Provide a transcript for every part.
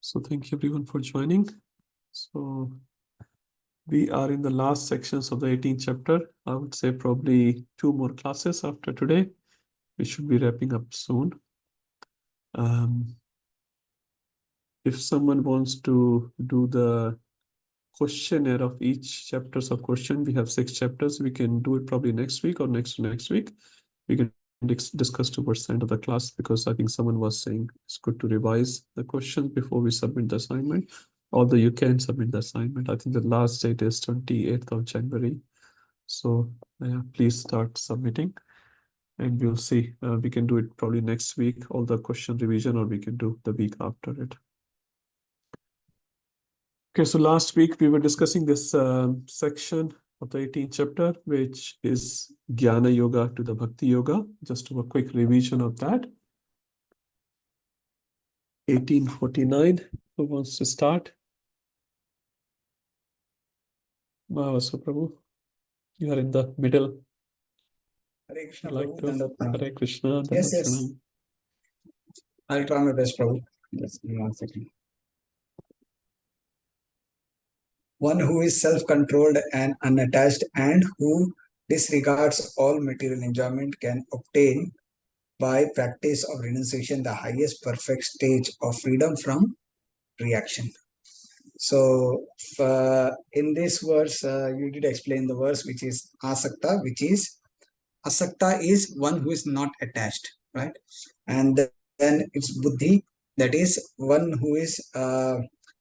So thank you everyone for joining. So we are in the last sections of the 18th chapter. I would say probably 2 more classes after today. We should be wrapping up soon. If someone wants to do the questionnaire of each chapters of question, we have 6 chapters. We can do it probably next week or next week. We can discuss towards the end of the class, because I think someone was saying it's good to revise the questions before we submit the assignment. Although you can submit the assignment, I think the last date is 28th of January. So please start submitting, and we'll see. We can do it probably next week, all the question revision, or we can do the week after it. Okay, so last week we were discussing this section of the 18th chapter, which is Jnana Yoga to the Bhakti Yoga. Just do a quick revision of that. 1849, who wants to start? Mahavasu Prabhu, you are in the middle. Hare Krishna, Like Prabhu. to? Hare Krishna. Yes. I'll try my best, Prabhu. Just give me 1 second. One who is self-controlled and unattached and who disregards all material enjoyment can obtain by practice of renunciation the highest perfect stage of freedom from reaction. So in this verse, you did explain the verse, which is asakta, which is asakta is one who is not attached, right? And then it's buddhi, that is one who is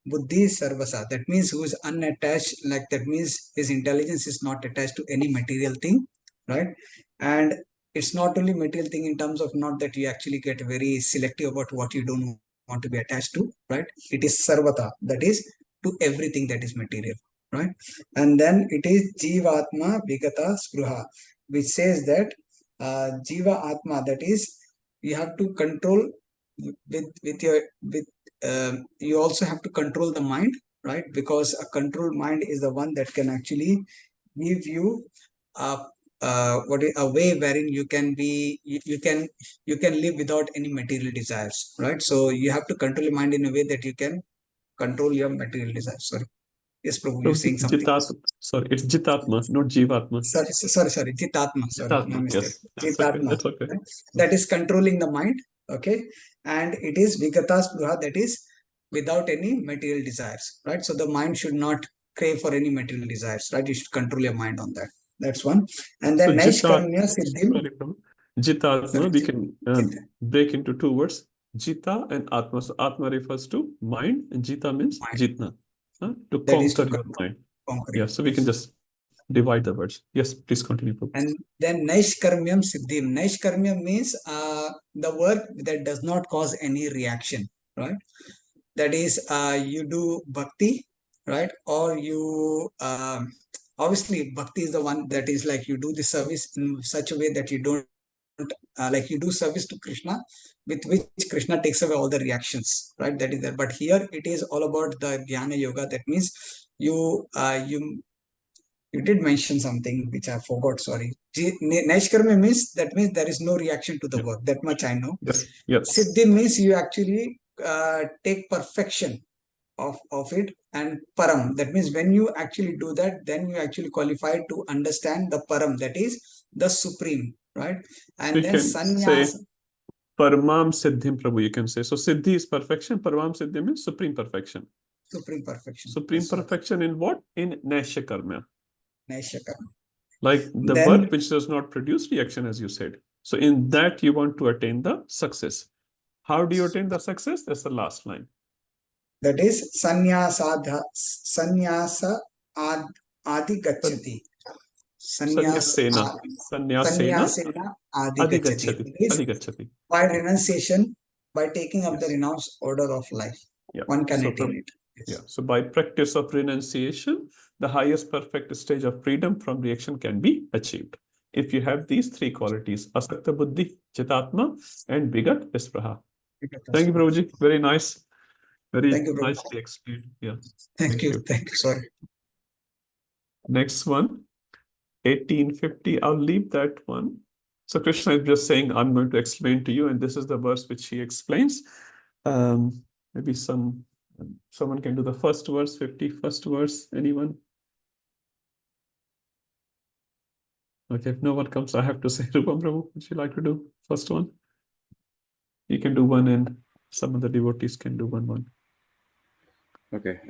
buddhi sarvasa, that means who is unattached, like that means his intelligence is not attached to any material thing, right? And it's not only material thing in terms of not that you actually get very selective about what you don't want to be attached to, right? It is sarvata, that is to everything that is material, right? And then it is jivatma vigata spruha, which says that jiva atma, that is you have to control you also have to control the mind, right? Because a controlled mind is the one that can actually give you a way wherein you can live without any material desires, right? So you have to control your mind in a way that you can control your material desires. Sorry. Yes, Prabhu, you're saying something. Sorry, it's Jitatma, not Jivatma. Sorry. Jitatma. Sorry, my mistake. Yes. Jitatma. That's okay. Right? That is controlling the mind. Okay. And it is Vigata Spruha, that is without any material desires. Right. So the mind should not crave for any material desires. Right. You should control your mind on that. That's one. And then Naishkarmya Siddhim. Jitatma, we can break into 2 words. Jita and Atma. So Atma refers to mind, and Jita means Jitna. To conquer your mind. Yeah, so we can just divide the words. Yes, please continue. And then Naishkarmyam Siddhim. Naishkarmyam means the work that does not cause any reaction, right? That is, you do bhakti, right? Or you, obviously, bhakti is the one that is like you do the service in such a way that you don't, like you do service to Krishna, with which Krishna takes away all the reactions, right? That is there. But here it is all about the Jnana Yoga. That means you did mention something which I forgot. Sorry. Naishkarma means that means there is no reaction to the work. That much I know. Yes. Siddhi means you actually take perfection of it, and param. That means when you actually do that, then you actually qualify to understand the param, that is the supreme, right? And so then sannyasa. Paramam Siddhim, Prabhu, you can say. So Siddhi is perfection. Paramam Siddhi means supreme perfection. Supreme perfection. Supreme perfection in what? In Naishya Karma. Naishyakarma. Like the work which does not produce reaction, as you said. So in that you want to attain the success. How do you attain the success? That's the last line. That is sannyasa adi gacchati. Sannyasena adi gacchati. By renunciation, by taking up the renounced order of life, one can attain it. Yeah. So by practice of renunciation, the highest perfect stage of freedom from reaction can be achieved. If you have these 3 qualities, Asakta Buddhi, Chitatma, and Vigat Vispraha. Thank you, Prabhuji. Very nice. Very nicely explained. Yeah. Thank you. Sorry. Next one, 1850. I'll leave that one. So Krishna is just saying, I'm going to explain to you, and this is the verse which he explains. Maybe some Someone can do the first verse, 51st verse. Anyone? Okay, if no one comes, I have to say, Rupam Prabhu, would you like to do first one? You can do one, and some of the devotees can do one. Okay.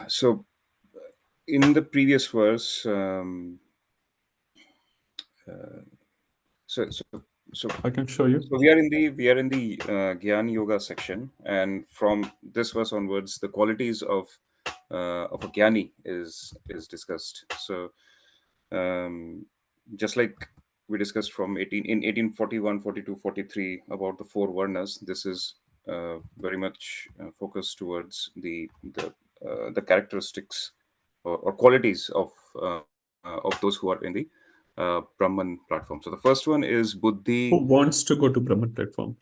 So in the previous verse, so so so I can show you. so we are in the Gyan Yoga section, and from this verse onwards, the qualities of a Gyani is discussed. So just like we discussed from 1841, 42, 43 about the four varnas, this is very much focused towards the characteristics or qualities of those who are in the Brahman platform. So the first one is Who Buddhi. wants to go to Brahman platform?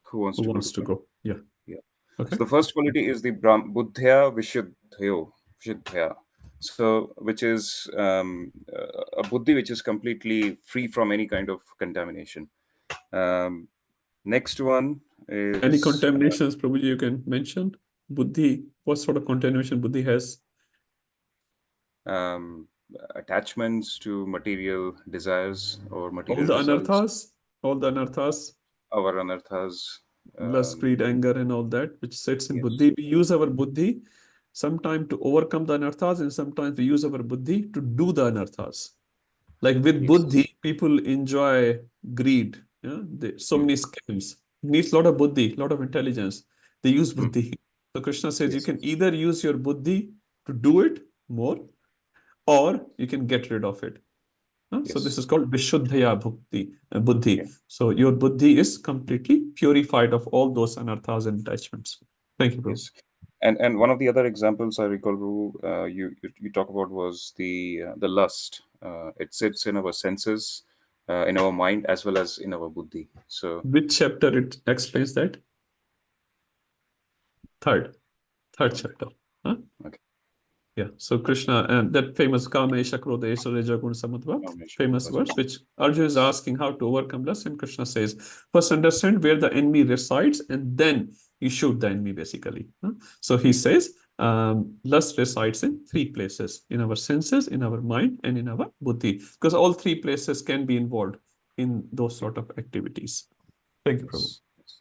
Who wants Who to go to wants to Brahman? go? Yeah. Yeah. Okay. So the first quality is the Buddhya Vishuddhya. So which is a buddhi which is completely free from any kind of contamination. Um, Next one Any is contaminations, Prabhuji, you can mention? Buddhi, what sort of contamination Buddhi has? um, attachments to material desires or All material the results, anarthas, all the anarthas, our anarthas. lust, greed, anger, and all that, which sits in Yes, buddhi. We use our buddhi sometimes to overcome the anarthas, and sometimes we use our buddhi to do the anarthas. Like with yes. buddhi, people enjoy greed. Yeah, so Mm, many scams. It needs a lot of buddhi, lot of intelligence. They use mm, buddhi. So Krishna says you yes, can either use your buddhi to do it more, or you can get rid of it. So this yes. is called Vishuddhaya Bhukti, Yeah. Buddhi. So your Buddhi is completely purified of all those anarthas and attachments. Thank you, Prabhu. Yes, and one of the other examples I recall, Ru, you talk about was the lust. It sits in our senses, in our mind, as well as in our buddhi. So Which chapter it explains that? Third, third okay, chapter. Huh? okay. Yeah, so Krishna, and that famous Kamesha Krodesha Rajagun Samadva, Nomination. famous That's right. verse, which Arjuna is asking how to overcome lust, and Krishna says, first understand where the enemy resides, and then you shoot the enemy, basically. So he says, lust resides in three places, in our senses, in our mind, and in our buddhi, because all three places can be involved in those sort of activities. Thank you, Prabhu. Yes. Yes.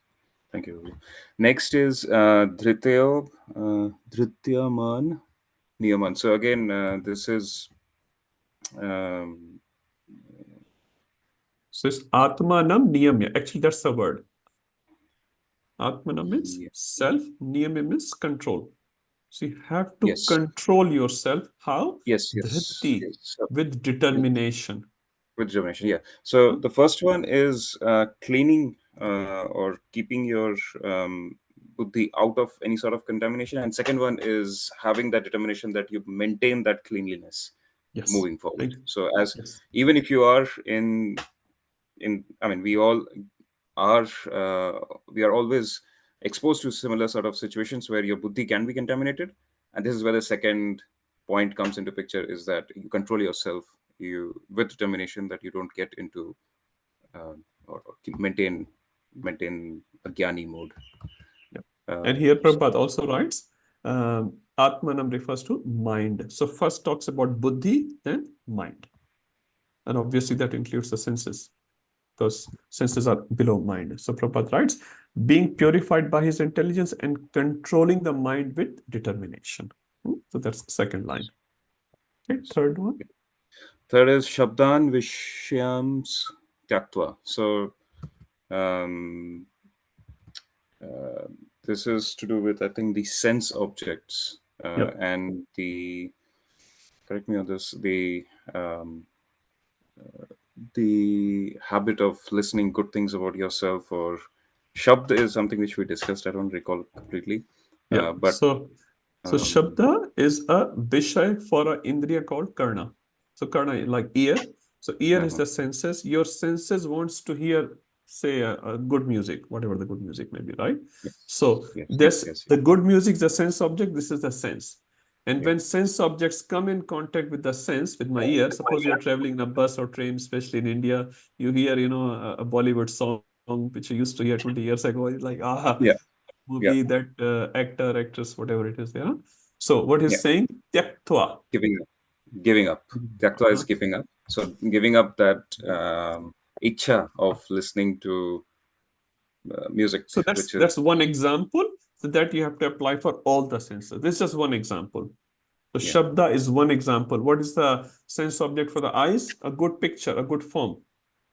Thank you, Ru. Next is Drityaman Niyaman. So again, this is um, So it's Atmanam Niyamya. Actually, that's the word. Atmana means yeah, self, niyama means control. So you have to yes, control yourself. How? yes, Dhriti, yes. So, with determination. with germination, yeah. So Huh? the first one is cleaning or keeping your buddhi out of any sort of contamination, and second one is having that determination that you maintain that cleanliness Yes. moving forward. Thank you. So as Yes. even if you are in I mean, are uh, we are always exposed to similar sort of situations where your buddhi can be contaminated, and this is where the second point comes into picture, is that you control yourself, you with determination, that you don't get into or maintain a jnani mode. Yeah. And here Prabhupada also writes, Atmanam refers to mind. So first talks about buddhi, then mind. And obviously that includes the senses. Those senses are below mind. So Prabhupada writes, being purified by his intelligence and controlling the mind with determination. So that's the second line. Okay, Yes. third one. Third is Shabdan Vishyams Tyaktva. So um, uh, this is to do with, I think, the sense objects Yep. and the, correct me on this, the habit of listening good things about yourself, or Shabd is something which we discussed. I don't recall completely, Yeah. but So um, Shabda is a Vishay for an Indriya called Karna. So Karna, like ear. So ear is uh-huh. the senses. Your senses wants to hear, say, a good music, whatever the good music may be, right? Yes, So yes, this yes, the good music is the sense object. This is the sense. And yeah, when sense objects come in contact with the sense, with my ear, suppose you're traveling in a bus or train, especially in India, you hear, a Bollywood song which you used to hear 20 years ago. It's like, Yeah. movie, that actor, actress, whatever it is there. So what he's Yeah. saying, tyaktva. Giving up. Tyaktva is Uh-huh. giving up. So giving up that ichha of listening to music, So which that's is one example, so that you have to apply for all the senses. This is just one example. So Yeah. Shabda is one example. What is the sense object for the eyes? A good picture, a good form.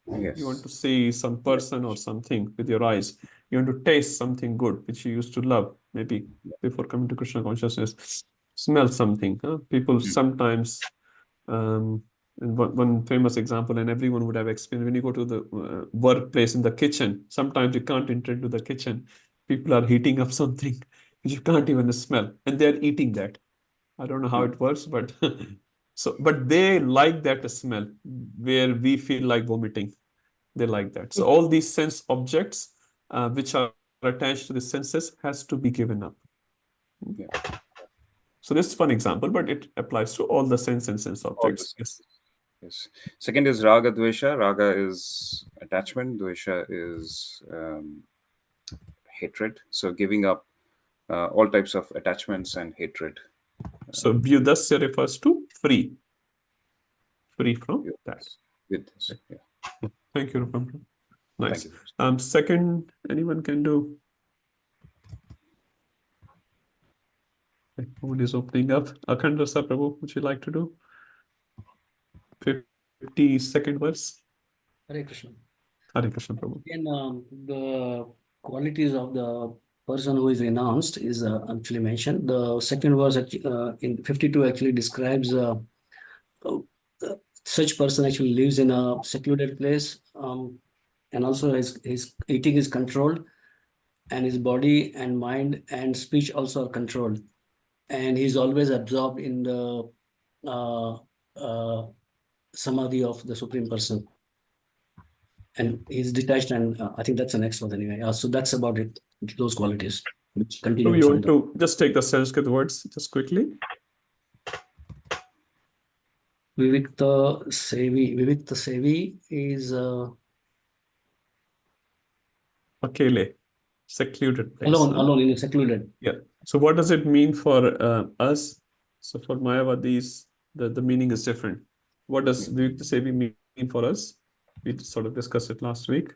Yes. You want to see some person or something with your eyes. You want to taste something good, which you used to love, maybe before coming to Krishna consciousness. Smell something. People sometimes, and one famous example, and everyone would have experienced, when you go to the workplace in the kitchen, sometimes you can't enter into the kitchen. People are heating up something, you can't even smell, and they're eating that. I don't know how it works, but but they like that smell where we feel like vomiting. They like that. So all these sense objects, which are attached to the senses, has to be given up. Yeah. So this is one example, but it applies to all the sense and sense All the objects. Yes. senses. Yes. Second is raga dvesha. Raga is attachment. Dvesha is hatred. So giving up all types of attachments and hatred. So Vyudasya refers to free from With that. this. With this. Yeah. Thank you, Rupam. Thank Nice. you. Second, anyone can do. Who is opening up? Akhanda Prabhu, would you like to do? 52nd verse. Hare Krishna. Hare Krishna Prabhu. And the qualities of the person who is renounced is actually mentioned. The second verse in 52 actually describes such person actually lives in a secluded place, and also his eating is controlled, and his body and mind and speech also are controlled, and he's always absorbed in the samadhi of the Supreme Person. And he's detached, and I think that's the next one anyway. So that's about it, those qualities which So continue you from want the to just take the Sanskrit words just quickly. Vivikta Sevi. Vivikta Sevi is Akele, secluded place. alone in a secluded. Yeah. So what does it mean for us? So for Mayavadis, the meaning is different. What does Vivekta Sevi mean for us? We sort of discussed it last week.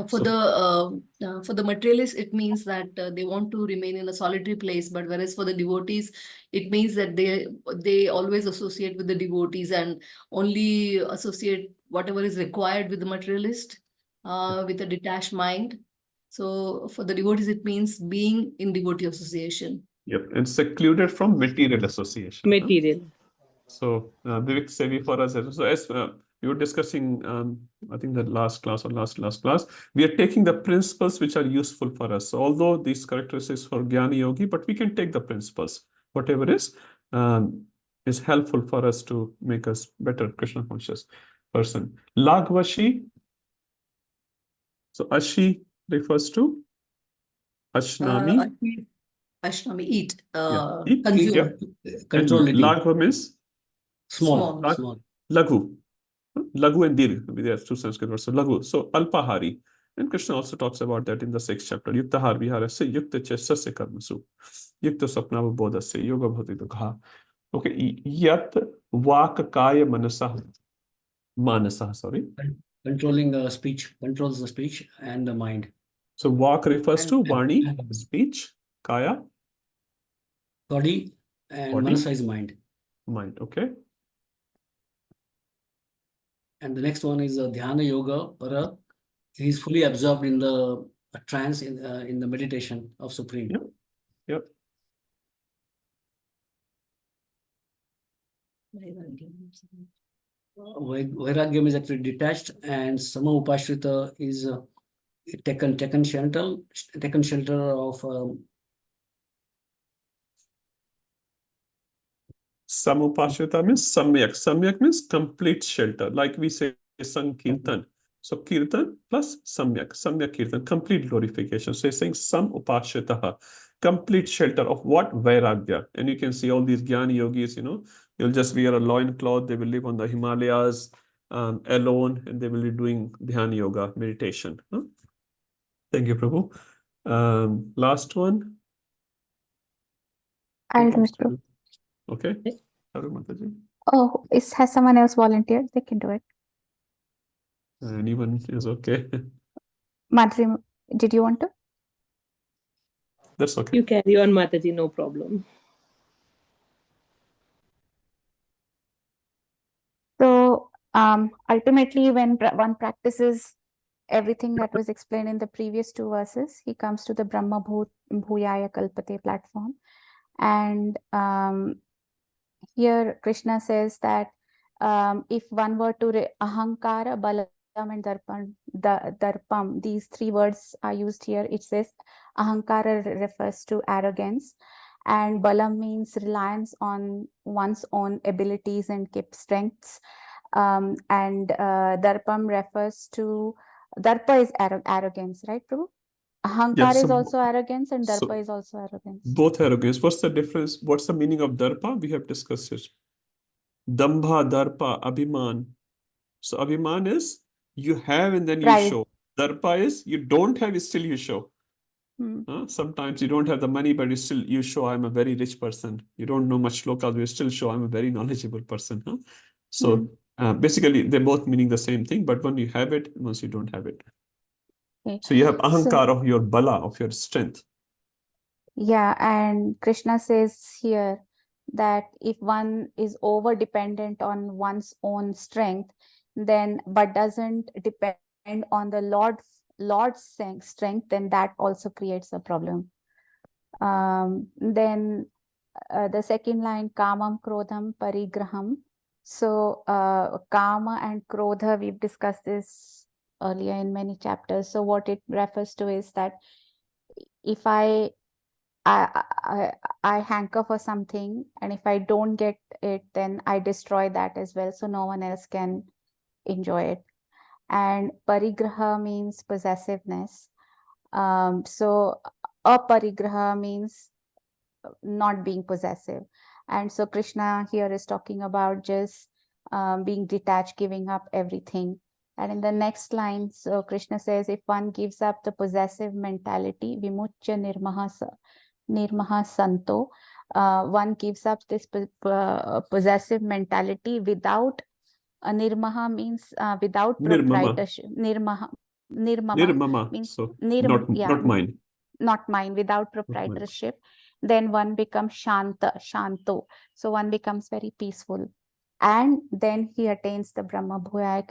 For the materialists, it means that they want to remain in a solitary place. But whereas for the devotees, it means that they always associate with the devotees and only associate whatever is required with the materialist, with a detached mind. So for the devotees, it means being in devotee association. Yep, and secluded from material association. Material. So Vivek Sevi for us. So as we were discussing, I think the last class or last class, we are taking the principles which are useful for us. So although these characteristics for Jnani Yogi, but we can take the principles, whatever is helpful for us to make us better Krishna conscious person. Lagvashi. So Ashi refers to Ashnami. Ashnami, eat, Eat, consume. Control and eating. Lagva means Small. Lagu. Lagu and Dir, there are two Sanskrit words. So Lagu. So Alpahari. And Krishna also talks about that in the 6th chapter. Yuktahar viharasya yukta chesasya karmasu. Yukta sapnava bodhasya yoga bhati dukha. Okay. Yat vak kaya manasah, sorry. Controlling speech, controls the speech and the mind. So vak refers to And Vani, speech, kaya, body, and body, manasa is mind. mind. Okay. And the next one is Dhyana Yoga. Para, he's fully absorbed in the trance in the meditation of Supreme. Yep. Yep. Vairagyam is actually detached, and Sama Upashrita is taken shelter of Samupashrita means samyak. Samyak means complete shelter. Like we say Sankirtan. So Kirtan plus samyak. Samyak Kirtan, complete glorification. So he's saying samupashritaha, complete shelter of what? Vairagya. And you can see all these Jnani yogis, you'll just wear a loin cloth. They will live on the Himalayas. alone, and they will be doing Dhyana Yoga meditation. Thank you, Prabhu. Last one. I'll do it, Prabhu. Okay. Sorry, Mataji. Oh, has someone else volunteered? They can do it. Anyone is okay. Madhuri, did you want to? That's okay. You carry on, Mataji, no problem. So ultimately, when one practices everything that was explained in the previous two verses, he comes to the Brahma Bhuyaya Kalpate platform. And here Krishna says that if one were to ahankara, balam and darpam, these three words are used here. It says ahankara refers to arrogance, and balam means reliance on one's own abilities and strengths, and darpam refers to, darpa is arrogance, right, Prabhu? Ahankara is also arrogance, and darpa is also arrogance. Both arrogance. What's the difference? What's the meaning of darpa? We have discussed it. Dambha, darpa, abhiman. So abhiman is you have and then you Pride. show. Darpa is you don't have, still you show. Sometimes you don't have the money, but you show I'm a very rich person. You don't know much local, you still show I'm a very knowledgeable person. So basically, they're both meaning the same thing, but when you have it, once you don't have it. Okay. So you have ahankar of your bala, of your strength. Yeah, and Krishna says here that if one is over dependent on one's own strength, then but doesn't depend on the Lord's strength, then that also creates a problem. Then the second line, kamam krodham parigraham. So kama and krodha, we've discussed this earlier in many chapters. So what it refers to is that if I hanker for something, and if I don't get it, then I destroy that as well, so no one else can enjoy it. And parigraha means possessiveness. So aparigraha means not being possessive. And so Krishna here is talking about just being detached, giving up everything. And in the next line, so Krishna says, if one gives up the possessive mentality, vimuchya nirmaha santo, one gives up this possessive mentality without nirmaha means without proprietorship. Nirmama means so not mine. Not mine, without proprietorship. Then one becomes shanto. So one becomes very peaceful. And then he attains the Brahma Bhuyaya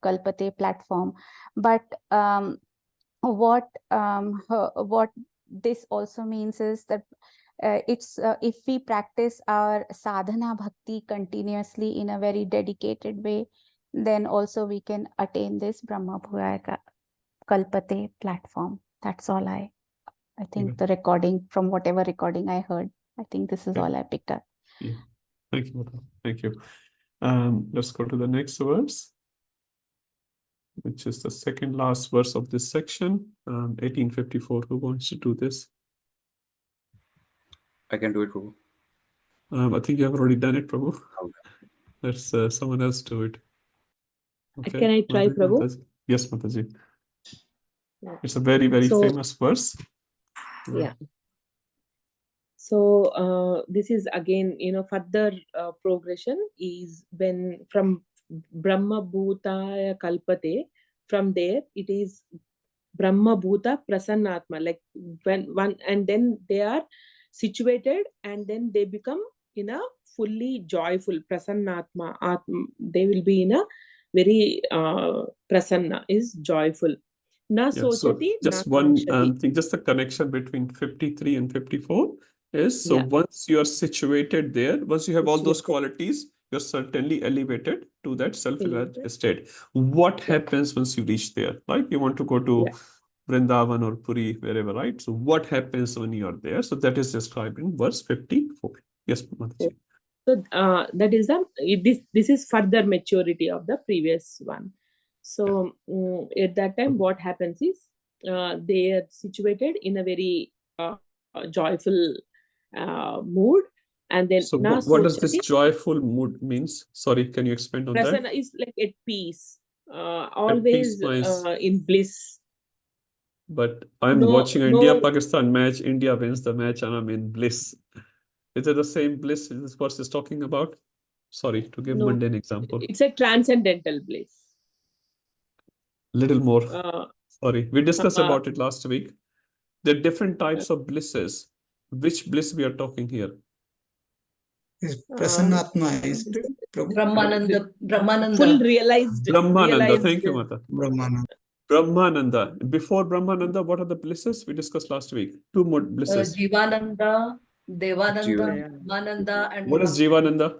Kalpate platform. But what this also means is that it's if we practice our sadhana bhakti continuously in a very dedicated way, then also we can attain this Brahma Bhuyaya Kalpate platform. That's all I think the recording, from whatever recording I heard, I think this is all I picked up. Yeah. Thank you, Mata. Thank you. Let's go to the next verse, which is the second last verse of this section, 1854. Who wants to do this? I can do it, Prabhu. I think you have already done it, Prabhu. Okay. Let's someone else do it. Okay. Can I try, Prabhu? Mataji. Yes, Mataji. Yeah. It's a very, very famous verse. Yeah. So this is again, further progression is when from Brahma Bhutaya Kalpate, from there it is Brahma Bhuta Prasannatma, like when one, and then they are situated and then they become in a fully joyful Prasannatma. They will be in a very Prasanna is joyful. Na sochati, just na one kamshati. thing, just the connection between 53 and 54 is, so Yeah. once you are situated there, once you have all those qualities, you're certainly elevated to that self-realized state. What happens once you reach there? Like you want to go to Vrindavan or Puri, wherever, right? So what happens when you are there? So that is described in verse 54. Yes, Mataji. So that is this is further maturity of the previous one. So at that time, what happens is they are situated in a very joyful mood, And then So na what does this sochati, joyful mood means? Sorry, can you expand on that? prasanna is like at peace, At peace always means, in bliss. but I'm No, watching no, India-Pakistan match. India wins the match and I'm in bliss. Is it the same bliss this verse is talking about? Sorry, to give no. mundane example. It's a transcendental bliss. Little more. Uh, Sorry, we discussed uh, about it last week. There are different types of blisses. Which bliss we are talking here? Is Prasannatma, is it? Brahmananda, Brahmananda. full realized. Brahmananda. Thank you, Mata. Brahmananda. Brahmananda. Before Brahmananda, what are the blisses we discussed last week? Two more blisses. Jivananda, Devananda, Jivan. Brahmananda, and What is Jivananda?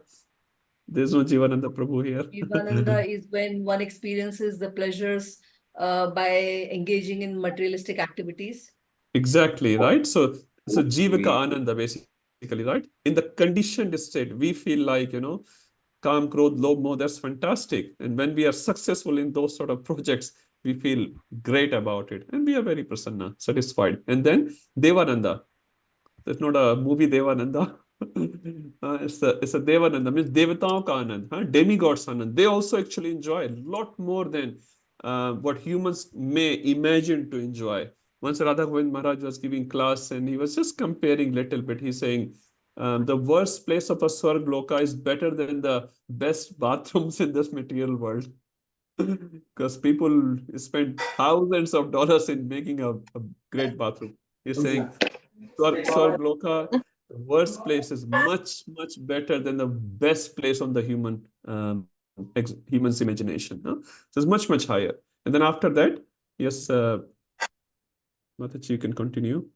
There's no Jivananda Prabhu here. Jivananda is when one experiences the pleasures by engaging in materialistic activities. Exactly, right? So Jivaka We- Ananda, basically, right? In the conditioned state, we feel like, Kam, Krodh, Lobh, Moh, that's fantastic. And when we are successful in those sort of projects, we feel great about it. And we are very prasanna, satisfied. And then Devananda. That's not a movie Devananda. It's a Devananda, means Devataon ka Anand, demigods Anand. They also actually enjoy a lot more than what humans may imagine to enjoy. Once Radha Govind Maharaj was giving class and he was just comparing little bit. He's saying, the worst place of a Swarg Loka is better than the best bathrooms in this material world. Because people spend thousands of dollars in making a great bathroom. He's saying, Swarg Loka, the worst place is much, much better than the best place on the human's imagination. So it's much, much higher. And then after that, yes, Mataji, you can continue.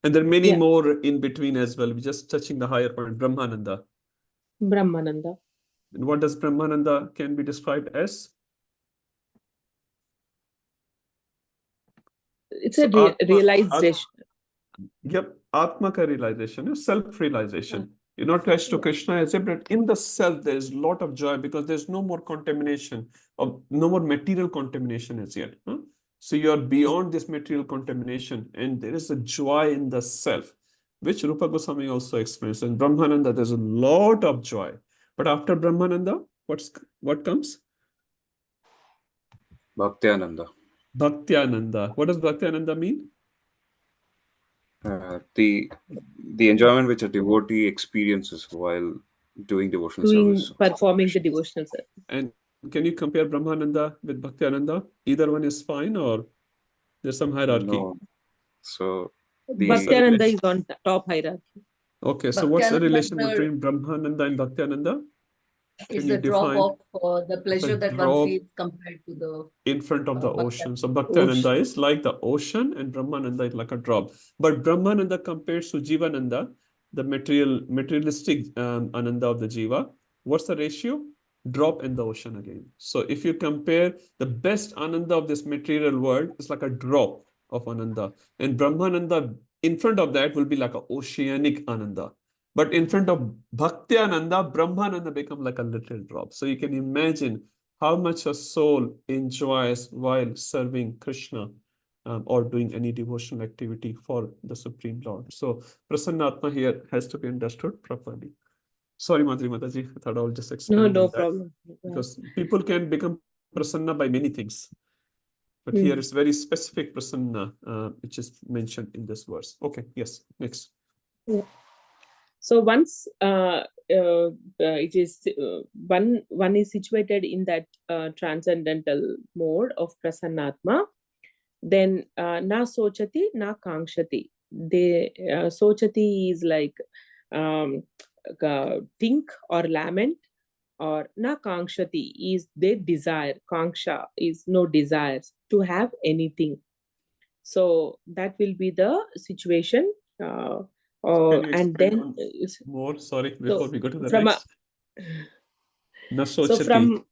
And there are many Yeah. more in between as well. We're just touching the higher point, Brahmananda. Brahmananda. And what does Brahmananda can be described as? It's So a realization. Yep, Atmaka realization, self-realization. You're not attached to Krishna as if, but in the self, there's a lot of joy because there's no more contamination, no more material contamination as yet. So you're beyond this material contamination, and there is a joy in the self, which Rupa Goswami also explains. In Brahmananda, there's a lot of joy. But after Brahmananda, what comes? Bhaktiananda. Bhaktiananda. What does Bhaktiananda mean? The enjoyment which a devotee experiences while doing devotional service. Performing the devotional service. And can you compare Brahmananda with Bhaktiananda? Either one is fine, or there's some hierarchy? No. So Bhaktiananda is on top hierarchy. Okay, so what's the relation Bhaktiananda between Brahmananda and Bhaktiananda? is the drop of the pleasure that one drop feels compared to the in front of the Bhakti. ocean. So Bhaktiananda is like the ocean and Brahmananda is like a drop. But Brahmananda compared to Jivananda, the materialistic Ananda of the Jiva, what's the ratio? Drop in the ocean again. So if you compare the best Ananda of this material world, it's like a drop of Ananda. And Brahmananda in front of that will be like an oceanic Ananda. But in front of Bhaktiananda, Brahmananda become like a little drop. So you can imagine how much a soul enjoys while serving Krishna or doing any devotional activity for the Supreme Lord. So Prasannatma here has to be understood properly. Sorry, Madhuri Mataji, I thought I'll just expand No on that. problem. Because people can become prasanna by many things. But here it's very specific prasanna, which is mentioned in this verse. Okay, yes, next. Yeah. So once it is one is situated in that transcendental mode of prasannatma, then na sochati, na kangshati. Sochati is like think or lament, or na kangshati is they desire. Kangsha is no desires to have anything. So that will be the situation. And then more, sorry, before we go to the from next. So from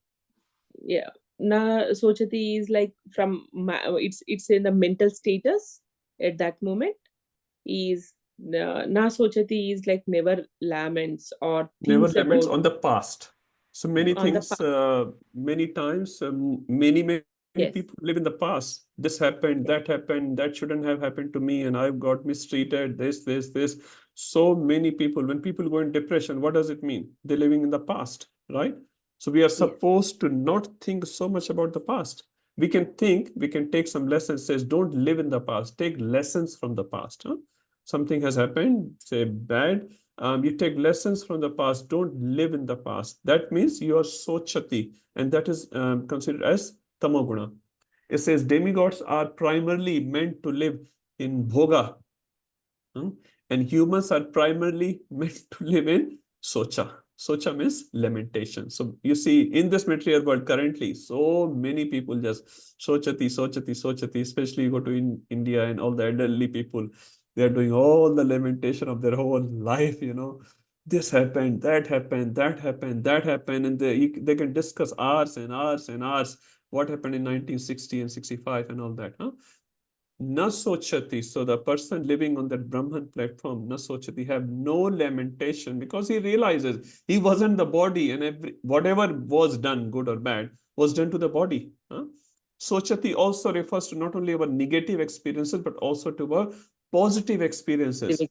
na sochati is like from it's in the mental status at that moment. Is na sochati is like never laments or thinks about on the past. So many things, many times, many Yes. people live in the past. This happened, that shouldn't have happened to me, and I've got mistreated, this. So many people, when people go in depression, what does it mean? They're living in the past, right? So we are supposed to not think so much about the past. We can take some lessons, says don't live in the past, take lessons from the past. Huh? Something has happened, say bad, you take lessons from the past, don't live in the past. That means you are sochati, and that is considered as tamoguna. It says demigods are primarily meant to live in bhoga, and humans are primarily meant to live in socha. Socha means lamentation. So you see, in this material world currently, so many people just sochati, especially you go to India and all the elderly people, they are doing all the lamentation of their whole life, this happened, that happened, and they can discuss hours and hours and hours what happened in 1960 and 65 and all that. Na sochati. So the person living on that Brahman platform, na sochati, have no lamentation, because he realizes he wasn't the body, and whatever was done, good or bad, was done to the body. Sochati also refers to not only our negative experiences, but also to our positive experiences.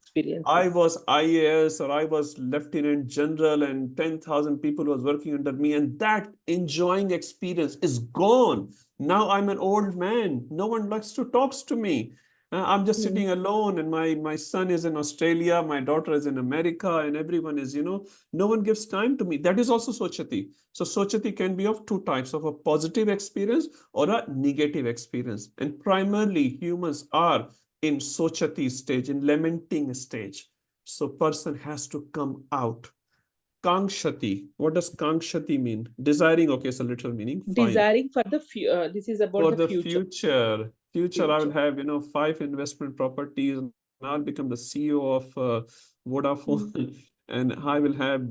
I was IAS or I was Lieutenant General and 10,000 people was working under me, and that enjoying experience is gone. Now I'm an old man. No one likes to talk to me. I'm just sitting alone, and my son is in Australia, my daughter is in America, and everyone is, no one gives time to me. That is also sochati. So sochati can be of two types, of a positive experience or a negative experience. And primarily humans are in sochati stage, in lamenting stage. So person has to come out. Kangshati. What does kangshati mean? Desiring. Okay, so literal meaning. Fine. Desiring for the future. This is about For the future. Future, I will have 5 investment properties, and I'll become the CEO of Vodafone, and I will have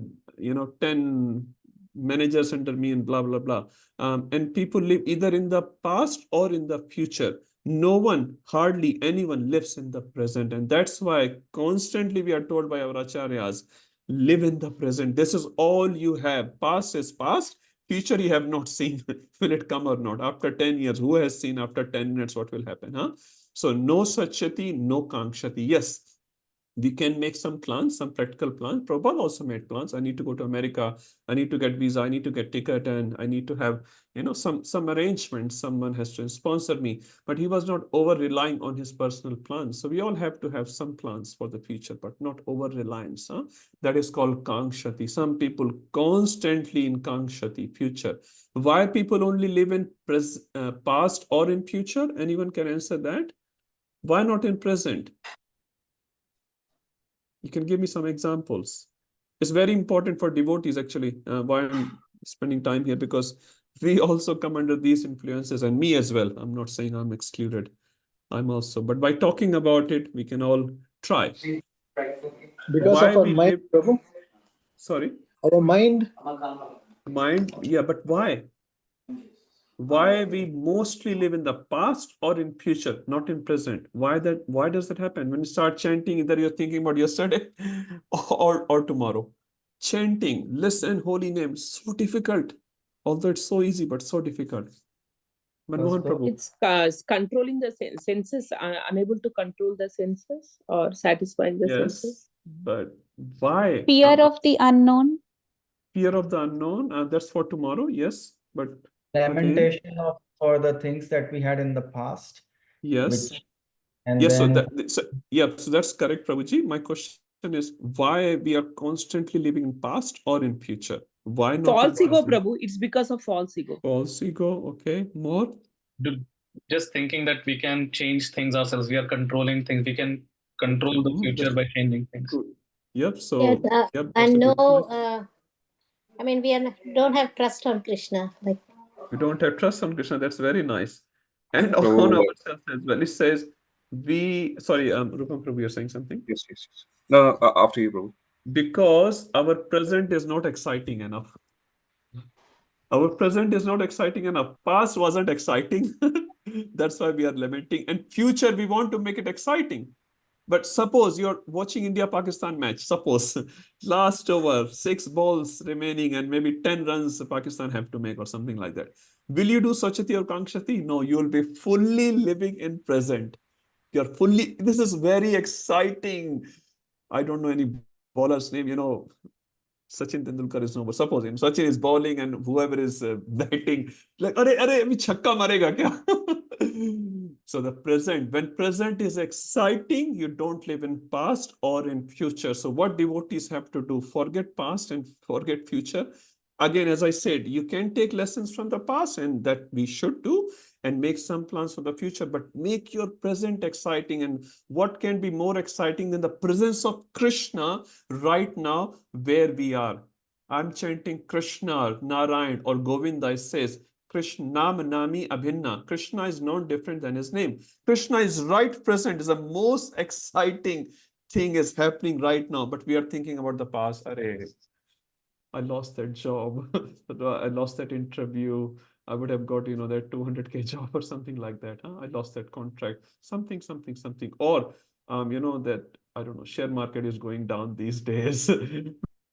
10 managers under me, and blah blah blah. And people live either in the past or in the future. No one, hardly anyone, lives in the present, and that's why constantly we are told by our acharyas, live in the present. This is all you have. Past is past. Future you have not seen. Will it come or not? After 10 years, who has seen after 10 minutes what will happen? So no sachati, no kangshati. Yes, we can make some plans, some practical plans. Prabhupada also made plans. I need to go to America. I need to get visa. I need to get ticket, and I need to have, some arrangements. Someone has to sponsor me. But he was not over relying on his personal plans. So we all have to have some plans for the future, but not over reliance. That is called kangshati. Some people constantly in kangshati, future. Why people only live in past or in future? Anyone can answer that? Why not in present? You can give me some examples. It's very important for devotees, actually, why I'm spending time here, because we also come under these influences, and me as well. I'm not saying I'm excluded. I'm also, but by talking about it, we can all try. Because Why of our we mind, live... Prabhu. Sorry? Our mind. Mind, yeah, but why? Why we mostly live in the past or in future, not in present? Why does that happen? When you start chanting, either you're thinking about yesterday or tomorrow. Chanting, listen, holy name, so difficult. Although it's so easy, but so difficult. Manmohan Prabhu. It's controlling the senses, unable to control the senses or satisfying the senses. But why? Fear of the unknown. Fear of the unknown. That's for tomorrow, yes. But lamentation for the things that we had in the past. Yes. And yes, then, so that's correct, Prabhuji. My question is why we are constantly living in past or in future? Why not? False ego, Prabhu. It's because of false ego. False ego. Okay. More? Just thinking that we can change things ourselves. We are controlling things. We can control the future by changing things. Yep. So, yes, and no, I mean, don't have trust on Krishna. Like, we don't have trust on Krishna. That's very nice. And on ourselves as well. It says sorry, Rupam Prabhu, you're saying something? Yes. No, after you, Prabhu. Because our present is not exciting enough. Our present is not exciting enough. Past wasn't exciting. That's why we are lamenting. And future, we want to make it exciting. But suppose you're watching India-Pakistan match. Suppose last over, 6 balls remaining and maybe 10 runs Pakistan have to make or something like that. Will you do Sachati or Kankshati? No, you will be fully living in present. You're fully, this is very exciting. I don't know any bowler's name, Sachin Tendulkar is no, but suppose him. Sachin is bowling and whoever is batting, like, arey, abhi chhakka marega kya? So the present, when present is exciting, you don't live in past or in future. So what devotees have to do, forget past and forget future. Again, as I said, you can take lessons from the past, and that we should do, and make some plans for the future, but make your present exciting. And what can be more exciting than the presence of Krishna right now where we are? I'm chanting Krishna, Narayan, or Govinda. It says, Krishna Nam Nami Abhinna. Krishna is not different than his name. Krishna is right present, is the most exciting thing is happening right now, but we are thinking about the past. Arey, I lost that job. I lost that interview. I would have got, that 200K job or something like that. Huh? I lost that contract. Something. Or, that, I don't know, share market is going down these days.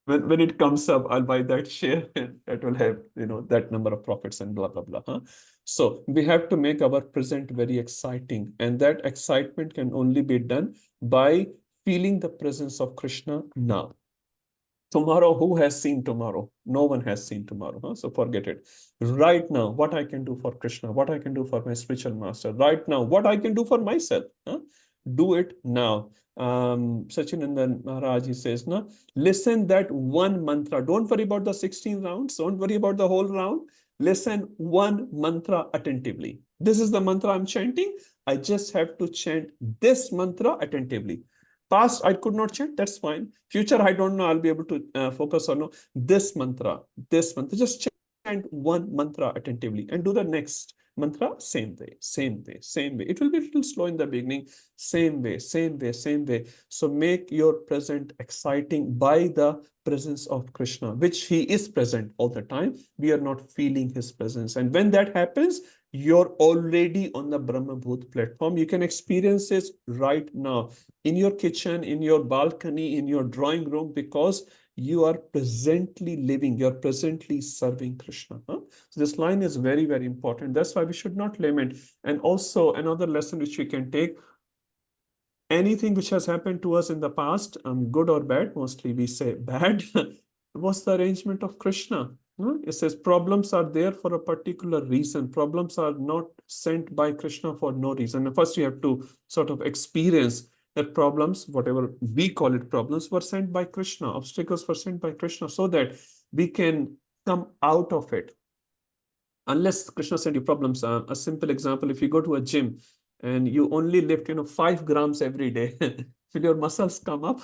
When it comes up, I'll buy that share and that will have, that number of profits and blah, blah, blah. Huh? So we have to make our present very exciting. And that excitement can only be done by feeling the presence of Krishna now. Tomorrow, who has seen tomorrow? No one has seen tomorrow. Huh? So forget it. Right now, what I can do for Krishna, what I can do for my spiritual master. Right now, what I can do for myself. Huh? Do it now. Sachinandan Maharaj, he says, no, listen that one mantra. Don't worry about the 16 rounds. Don't worry about the whole round. Listen one mantra attentively. This is the mantra I'm chanting. I just have to chant this mantra attentively. Past, I could not chant, that's fine. Future, I don't know, I'll be able to focus on this mantra, just chant one mantra attentively and do the next mantra same way. It will be a little slow in the beginning, same way. So make your present exciting by the presence of Krishna, which he is present all the time. We are not feeling his presence. And when that happens, you're already on the Brahma Bhoot platform. You can experience this right now in your kitchen, in your balcony, in your drawing room, because you are presently living, you're presently serving Krishna. Huh? So this line is very, very important. That's why we should not lament. And also another lesson which we can take, anything which has happened to us in the past, good or bad, mostly we say bad, was the arrangement of Krishna. It says problems are there for a particular reason. Problems are not sent by Krishna for no reason. And first, you have to sort of experience that problems, whatever we call it problems, were sent by Krishna. Obstacles were sent by Krishna so that we can come out of it. Unless Krishna sent you problems, a simple example, if you go to a gym and you only lift, 5 grams every day, will your muscles come up?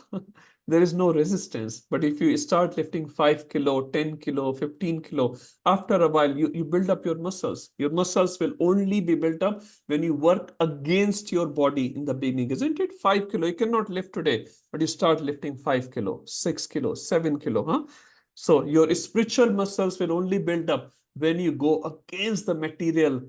There is no resistance. But if you start lifting 5 kilo, 10 kilo, 15 kilo, after a while, you build up your muscles. Your muscles will only be built up when you work against your body in the beginning, isn't it? 5 kilo, you cannot lift today, but you start lifting 5 kilo, 6 kilo, 7 kilo. Huh? So your spiritual muscles will only build up when you go against the material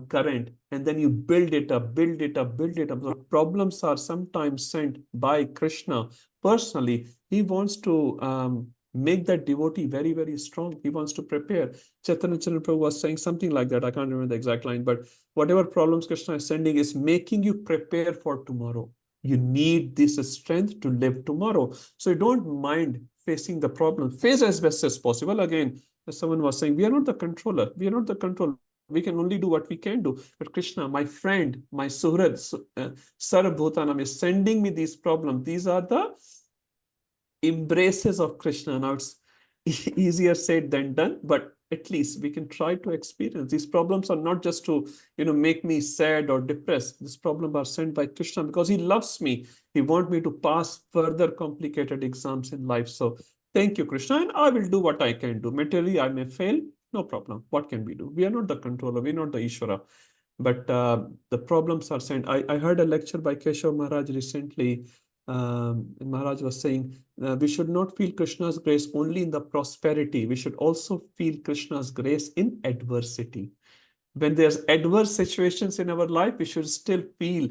current, and then you build it up. The problems are sometimes sent by Krishna personally. He wants to make that devotee very, very strong. He wants to prepare. Chaitanya Prabhu was saying something like that. I can't remember the exact line, but whatever problems Krishna is sending is making you prepare for tomorrow. You need this strength to live tomorrow. So you don't mind facing the problem. Face as best as possible. Again, as someone was saying, we are not the controller. We can only do what we can do. But Krishna, my friend, my Suhrad, Sarvabhutanam is sending me these problems. These are the embraces of Krishna. Now it's easier said than done, but at least we can try to experience. These problems are not just to, make me sad or depressed. These problems are sent by Krishna because he loves me. He wants me to pass further complicated exams in life. So thank you, Krishna, and I will do what I can do. Materially, I may fail. No problem. What can we do? We are not the controller. We are not the Ishvara. But the problems are sent. I heard a lecture by Keshav Maharaj recently. Maharaj was saying, we should not feel Krishna's grace only in the prosperity. We should also feel Krishna's grace in adversity. When there's adverse situations in our life, we should still feel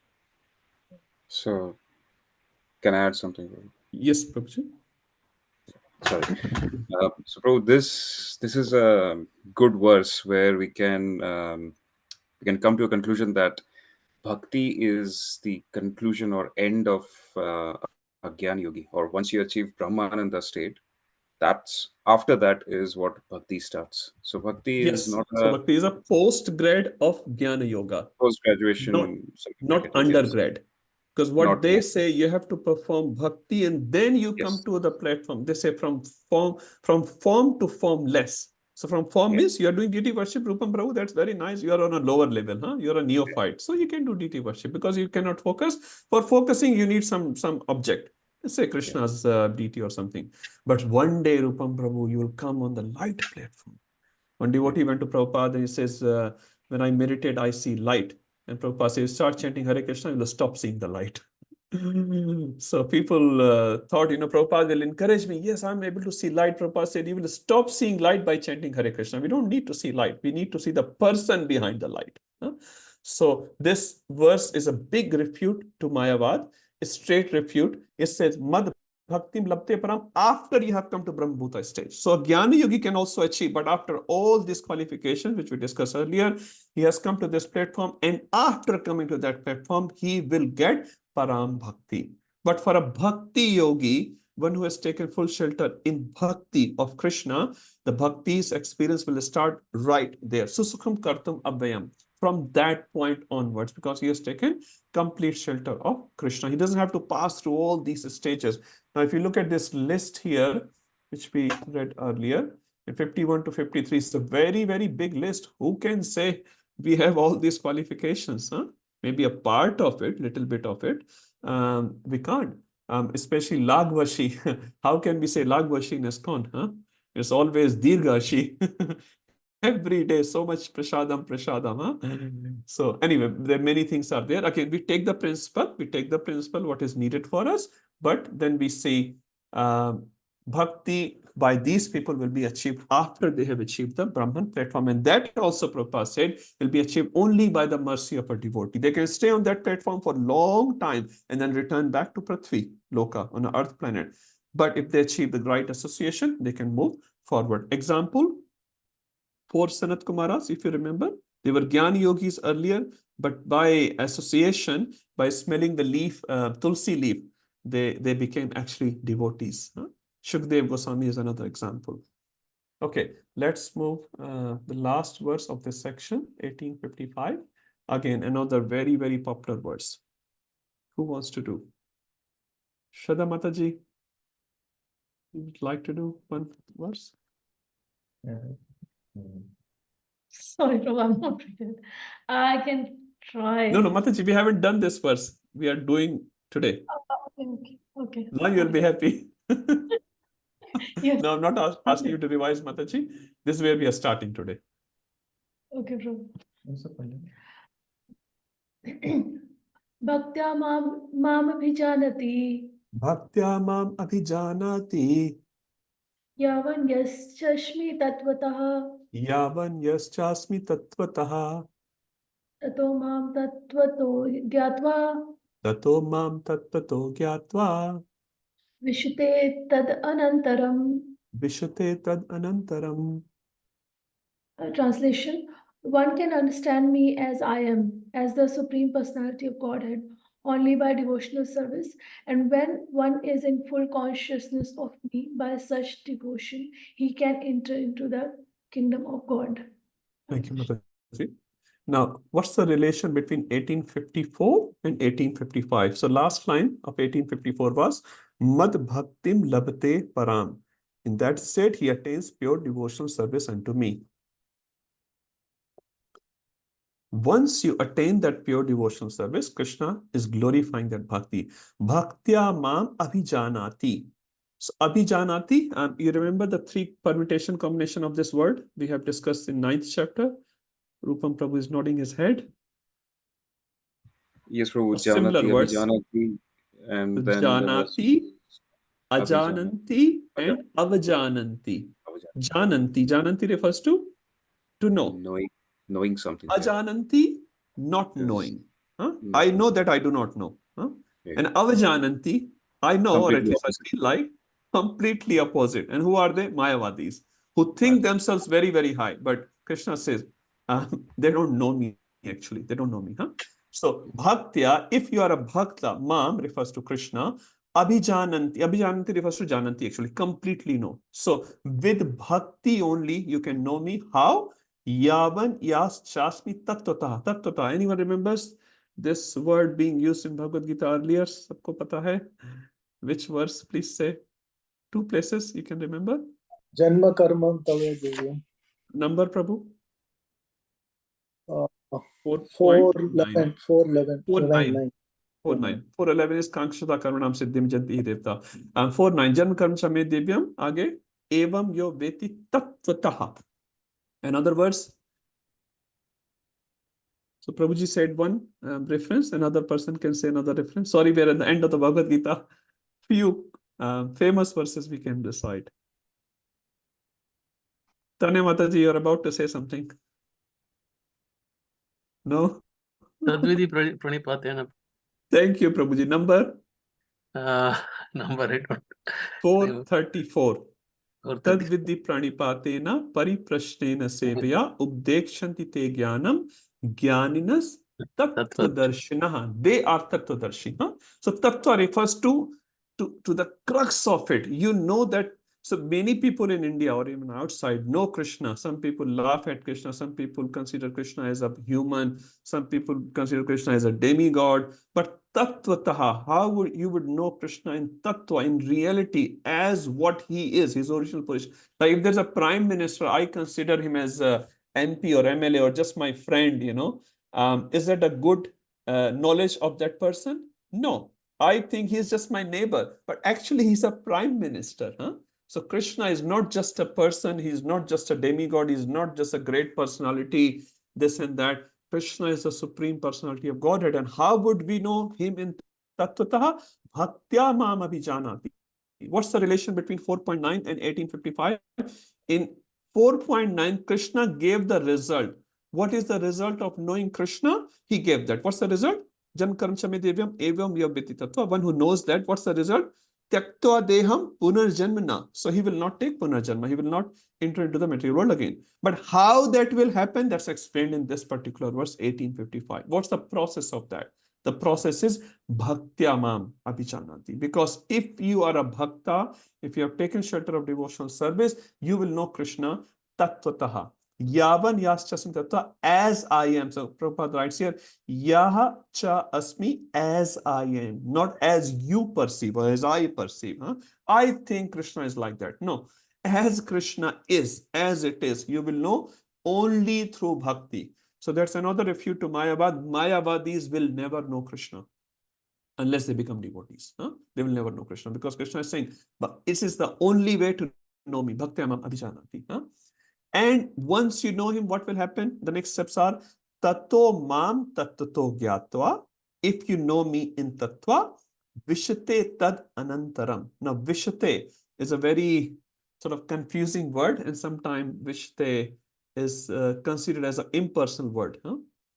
So, can I add something? Yes, Prabhuji. Sorry. So, Prabhu, this is a good verse where we can come to a conclusion that bhakti is the conclusion or end of a Gyan Yogi, or once you achieve Brahmananda state, that's after that is what bhakti starts. So bhakti is Yes. not So a Bhakti is a post-grad of Jnana Yoga, post not graduation certificate. Yes, undergrad. Because what not they yet. say, you have to perform bhakti and then you come Yes, to the platform. They say from form to formless. So from form yes, means you are doing deity worship, Rupam Prabhu, that's very nice. You are on a lower level, huh? You're a neophyte. So you can do deity worship because you cannot focus. For focusing, you need some object. Let's say yeah, Krishna's deity or something. But one day, Rupam Prabhu, you will come on the light platform. One yeah, devotee went to Prabhupada and he says, when I meditate, I see light. And Prabhupada says, start chanting Hare Krishna, you will stop seeing the light. So people thought, Prabhupada will encourage me. Yes, I'm able to see light. Prabhupada said, you will stop seeing light by chanting Hare Krishna. We don't need to see light. We need to see the person behind the light. Huh? So this verse is a big refute to Mayavad, a straight refute. It says, Mad Bhaktim Labte Param, after you have come to Brahmabhuta stage. So a Jnana Yogi can also achieve, but after all these qualifications, which we discussed earlier, he has come to this platform, and after coming to that platform, he will get Param Bhakti. But for a Bhakti Yogi, one who has taken full shelter in Bhakti of Krishna, the Bhakti's experience will start right there. Susukham Kartam Abhyam. From that point onwards, because he has taken complete shelter of Krishna. He doesn't have to pass through all these stages. Now, if you look at this list here, which we read earlier, 51 to 53 is a very, very big list. Who can say we have all these qualifications? Huh? Maybe a part of it, little bit of it. We can't. Especially Lagvashi. How can we say Lagvashi in ISKCON? Huh? It's always Dirgashi. Every day, so much prasadam, huh? So anyway, there are many things are there. Okay, we take the principle, what is needed for us, but then we say bhakti by these people will be achieved after they have achieved the Brahman platform. And that also Prabhupada said will be achieved only by the mercy of a devotee. They can stay on that platform for a long time and then return back to Prithvi, Loka, on the earth planet. But if they achieve the right association, they can move forward. Example, four Sanat Kumaras, if you remember, they were Jnana Yogis earlier, but by association, by smelling the leaf, Tulsi leaf, they became actually devotees. Huh? Shukdev Goswami is another example. Okay, let's move the last verse of this section, 1855. Again, another very, very popular verse. Who wants to do? Shraddha Mataji, you would like to do one verse? Sorry, Prabhu, I'm not prepared. I can try. No, Mataji, we haven't done this verse. We are doing today. Okay. Now you'll be happy. Yes. No, I'm not asking you to revise, Mataji. This is where we are starting today. Okay, Prabhu. Bhaktya mam abhijanati Bhaktya mam abhijanati yavan yaschashmi tatvatah yavan yaschasmi tattvataha tato mam tatvato gyatva tato mam tattvato gyatva vishute tad anantaram. vishate tad anantaram. Translation: one can understand me as I am, as the Supreme Personality of Godhead, only by devotional service. And when one is in full consciousness of me by such devotion, he can enter into the kingdom of God. Thank you, Mataji. Now, what's the relation between 1854 and 1855? So last line of 1854 was Mad Bhaktim Labate Param. In that state, he attains pure devotional service unto me. Once you attain that pure devotional service, Krishna is glorifying that bhakti. Bhaktya mam abhijanati. So abhijanati, you remember the three permutation combination of this word we have discussed in 9th chapter? Rupam Prabhu is nodding his head. Yes, Prabhu. Similar Janati, words. Abhijanati, and then the rest Janati, is Abhijanati. ajananti, and avajananti. Jananti. Jananti refers to know. Knowing something. Ajananti, not Yes. knowing. Huh? I know that I do not know. Huh? And avajananti, I know, or at Completely least I opposite. feel like, completely opposite. And who are they? Mayavadis, who think themselves very, very high. But Krishna says, they don't know me, actually. They don't know me. Huh? So, bhaktya, if you are a bhakta, mam refers to Krishna. Abhijananti refers to jananti, actually. Completely know. So, with bhakti only, you can know me. How? Yavan yas chasmi tattvata. Tattvata. Anyone remembers this word being used in Bhagavad Gita earlier? Sabko pata hai? Which verse, please say? 2 places you can remember. Janma karma tave divyam. Number, Prabhu? 4:11. 4:11. 4:9. 4:9. 4:11 is Kankshata Karmanam Siddhim Janti Devta. 4:9. Janma Karma Chame Devyam. Aage. Evam yo veti tattvataha. In other words, so Prabhuji said one reference, another person can say another reference. Sorry, we're at the end of the Bhagavad Gita. Few famous verses we can recite. Tanya Mataji, you're about to say something. No? Tadvidi pranipatena. Thank you, Prabhuji. Number? Number I don't. 434. Tadvidhi pranipatena pariprashnena sevaya ubdekshanti te jnanam jnaninas tattvadarshinaha. They are tattvadarshi. So tattva refers to the crux of it. You know that. So many people in India or even outside know Krishna. Some people laugh at Krishna. Some people consider Krishna as a human. Some people consider Krishna as a demigod. But tattvataha, how would you know Krishna in tattva, in reality, as what he is, his original position? Like if there's a prime minister, I consider him as a MP or MLA or just my friend, is that a good knowledge of that person? No. I think he's just my neighbor, but actually he's a prime minister. So Krishna is not just a person, he's not just a demigod, he's not just a great personality, this and that. Krishna is the supreme personality of Godhead. And how would we know him in tattvataha? Bhaktya mam abhijanati. What's the relation between 4.9 and 1855? In 4.9, Krishna gave the result. What is the result of knowing Krishna? He gave that. What's the result? Jan karam chame devyam evam yaviti tattva. One who knows that, what's the result? Tyaktva deham punarjanmana. So he will not take punarjanma. He will not enter into the material world again. But how that will happen, that's explained in this particular verse, 1855. What's the process of that? The process is bhaktyamam abhijanati. Because if you are a bhakta, if you have taken shelter of devotional service, you will know Krishna tattvataha. Yavan yaschasmi tattva, as I am. So Prabhupada writes here, yaha cha asmi, as I am. Not as you perceive or as I perceive. I think Krishna is like that. No. As Krishna is, as it is, you will know only through bhakti. So that's another refute to Mayavad. Mayavadis will never know Krishna unless they become devotees. They will never know Krishna because Krishna is saying, but this is the only way to know me. Bhaktyamam abhijanati. And once you know him, what will happen? The next steps are tato mam tattato gyatva. If you know me in tattva, vishate tad anantaram. Now, vishate is a very sort of confusing word, and sometimes vishate is considered as an impersonal word.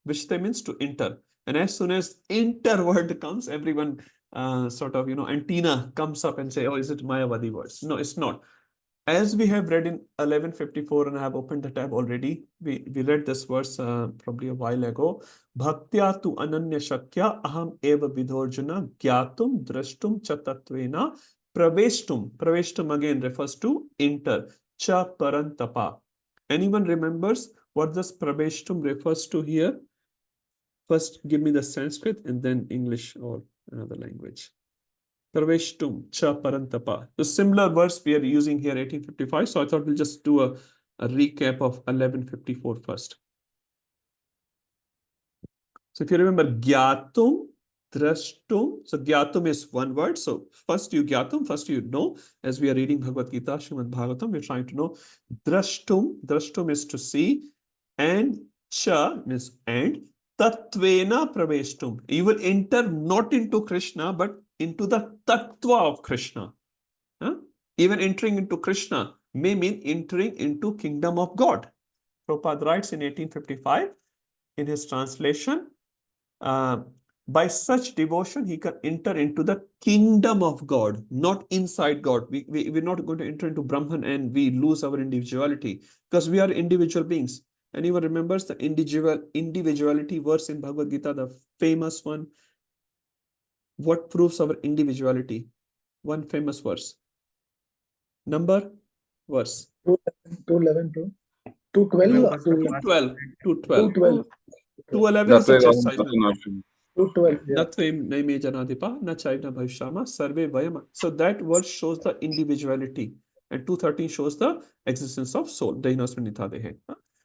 Vishate means to enter. And as soon as enter word comes, everyone antenna comes up and say, oh, is it Mayavadi words? No, it's not. As we have read in 1154, and I have opened the tab already, we read this verse probably a while ago. Bhaktya tu ananya shakya aham eva vidhorjuna gyatum drashtum chatatvena praveshtum. Praveshtum again refers to enter. Cha parantapa. Anyone remembers what this praveshtum refers to here? First, give me the Sanskrit and then English or another language. Praveshtum cha parantapa. The similar verse we are using here, 1855. So I thought we'll just do a recap of 1154 first. So if you remember, gyatum, drashtum. So gyatum is one word. So first you gyatum, first you know. As we are reading Bhagavad Gita, Srimad Bhagavatam, we're trying to know. Drashtum is to see. And cha means and. Tattvena praveshtum. You will enter not into Krishna, but into the tattva of Krishna. Even entering into Krishna may mean entering into kingdom of God. Prabhupada writes in 1855 in his translation, By such devotion, he can enter into the kingdom of God, not inside God. We're not going to enter into Brahman and we lose our individuality because we are individual beings. Anyone remembers the individuality verse in Bhagavad Gita, the famous one? What proves our individuality? One famous verse. Number, verse. 211 to 212. 212. 212. 212. 211 is the chastisement. 212. Yeah. So that verse shows the individuality, and 213 shows the existence of soul.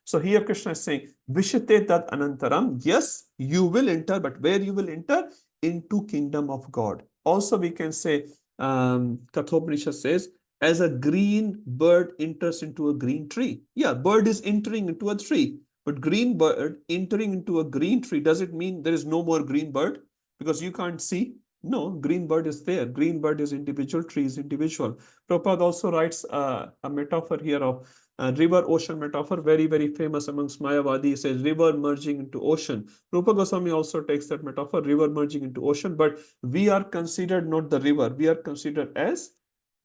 So here Krishna is saying, Vishate tat anantaram. Yes, you will enter, but where you will enter? Into kingdom of God. Also, we can say, Kathopanishad says, as a green bird enters into a green tree. Yeah, bird is entering into a tree. But green bird entering into a green tree, does it mean there is no more green bird? Because you can't see. No, green bird is there. Green bird is individual, tree is individual. Prabhupada also writes a metaphor here of river ocean metaphor, very, very famous amongst Mayavadi. He says river merging into ocean. Rupa Goswami also takes that metaphor, river merging into ocean, but we are considered not the river. We are considered as,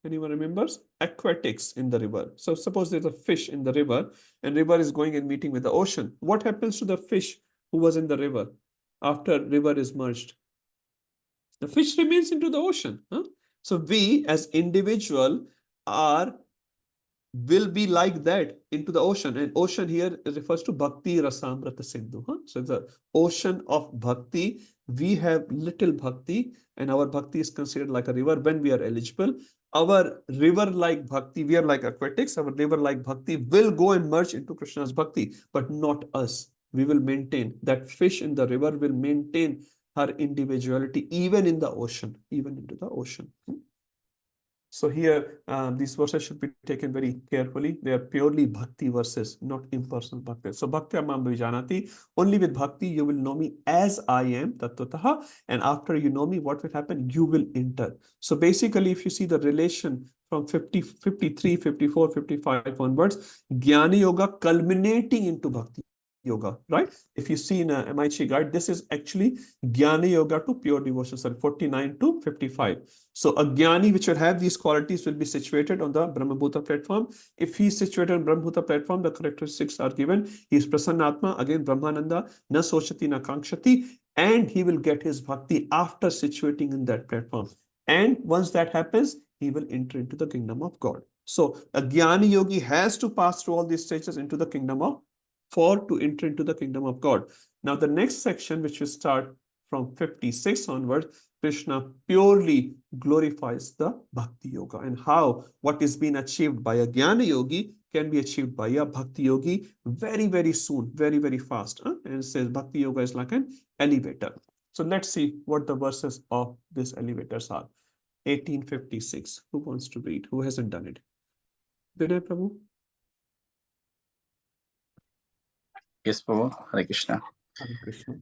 anyone remembers? Aquatics in the river. So suppose there's a fish in the river and river is going and meeting with the ocean. What happens to the fish who was in the river after river is merged? The fish remains into the ocean. So we as individual will be like that into the ocean. And ocean here refers to Bhakti Rasamrita Sindhu. So the ocean of Bhakti, we have little Bhakti and our Bhakti is considered like a river when we are eligible. Our river-like Bhakti, we are like aquatics, our river-like Bhakti will go and merge into Krishna's Bhakti, but not us. We will maintain, that fish in the river will maintain her individuality even in the ocean, even into the ocean. So here, these verses should be taken very carefully. They are purely bhakti verses, not impersonal bhakti. So bhakti amam vijanati, only with bhakti you will know me as I am, tattvatah, and after you know me, what will happen? You will enter. So basically, if you see the relation from 50, 53, 54, 55 onwards, Jnana Yoga culminating into Bhakti Yoga, right? If you see in a MIT guide, this is actually Jnana Yoga to pure devotion, sorry, 49 to 55. So a Jnani which will have these qualities will be situated on the Brahmabhuta platform. If he is situated on Brahmabhuta platform, the characteristics are given. He is Prasannatma, again Brahmananda, na sochati na kankshati, and he will get his bhakti after situating in that platform. And once that happens, he will enter into the kingdom of God. So a Jnani yogi has to pass through all these stages into the kingdom of, for to enter into the kingdom of God. Now the next section, which will start from 56 onwards, Krishna purely glorifies the Bhakti Yoga and how what is being achieved by a Jnana Yogi can be achieved by a Bhakti Yogi very, very soon, very, very fast. And it says Bhakti Yoga is like an elevator. So let's see what the verses of these elevators are. 1856. Who wants to read? Who hasn't done it? Vinay Prabhu? Yes, Prabhu. Hare Krishna. Hare Krishna.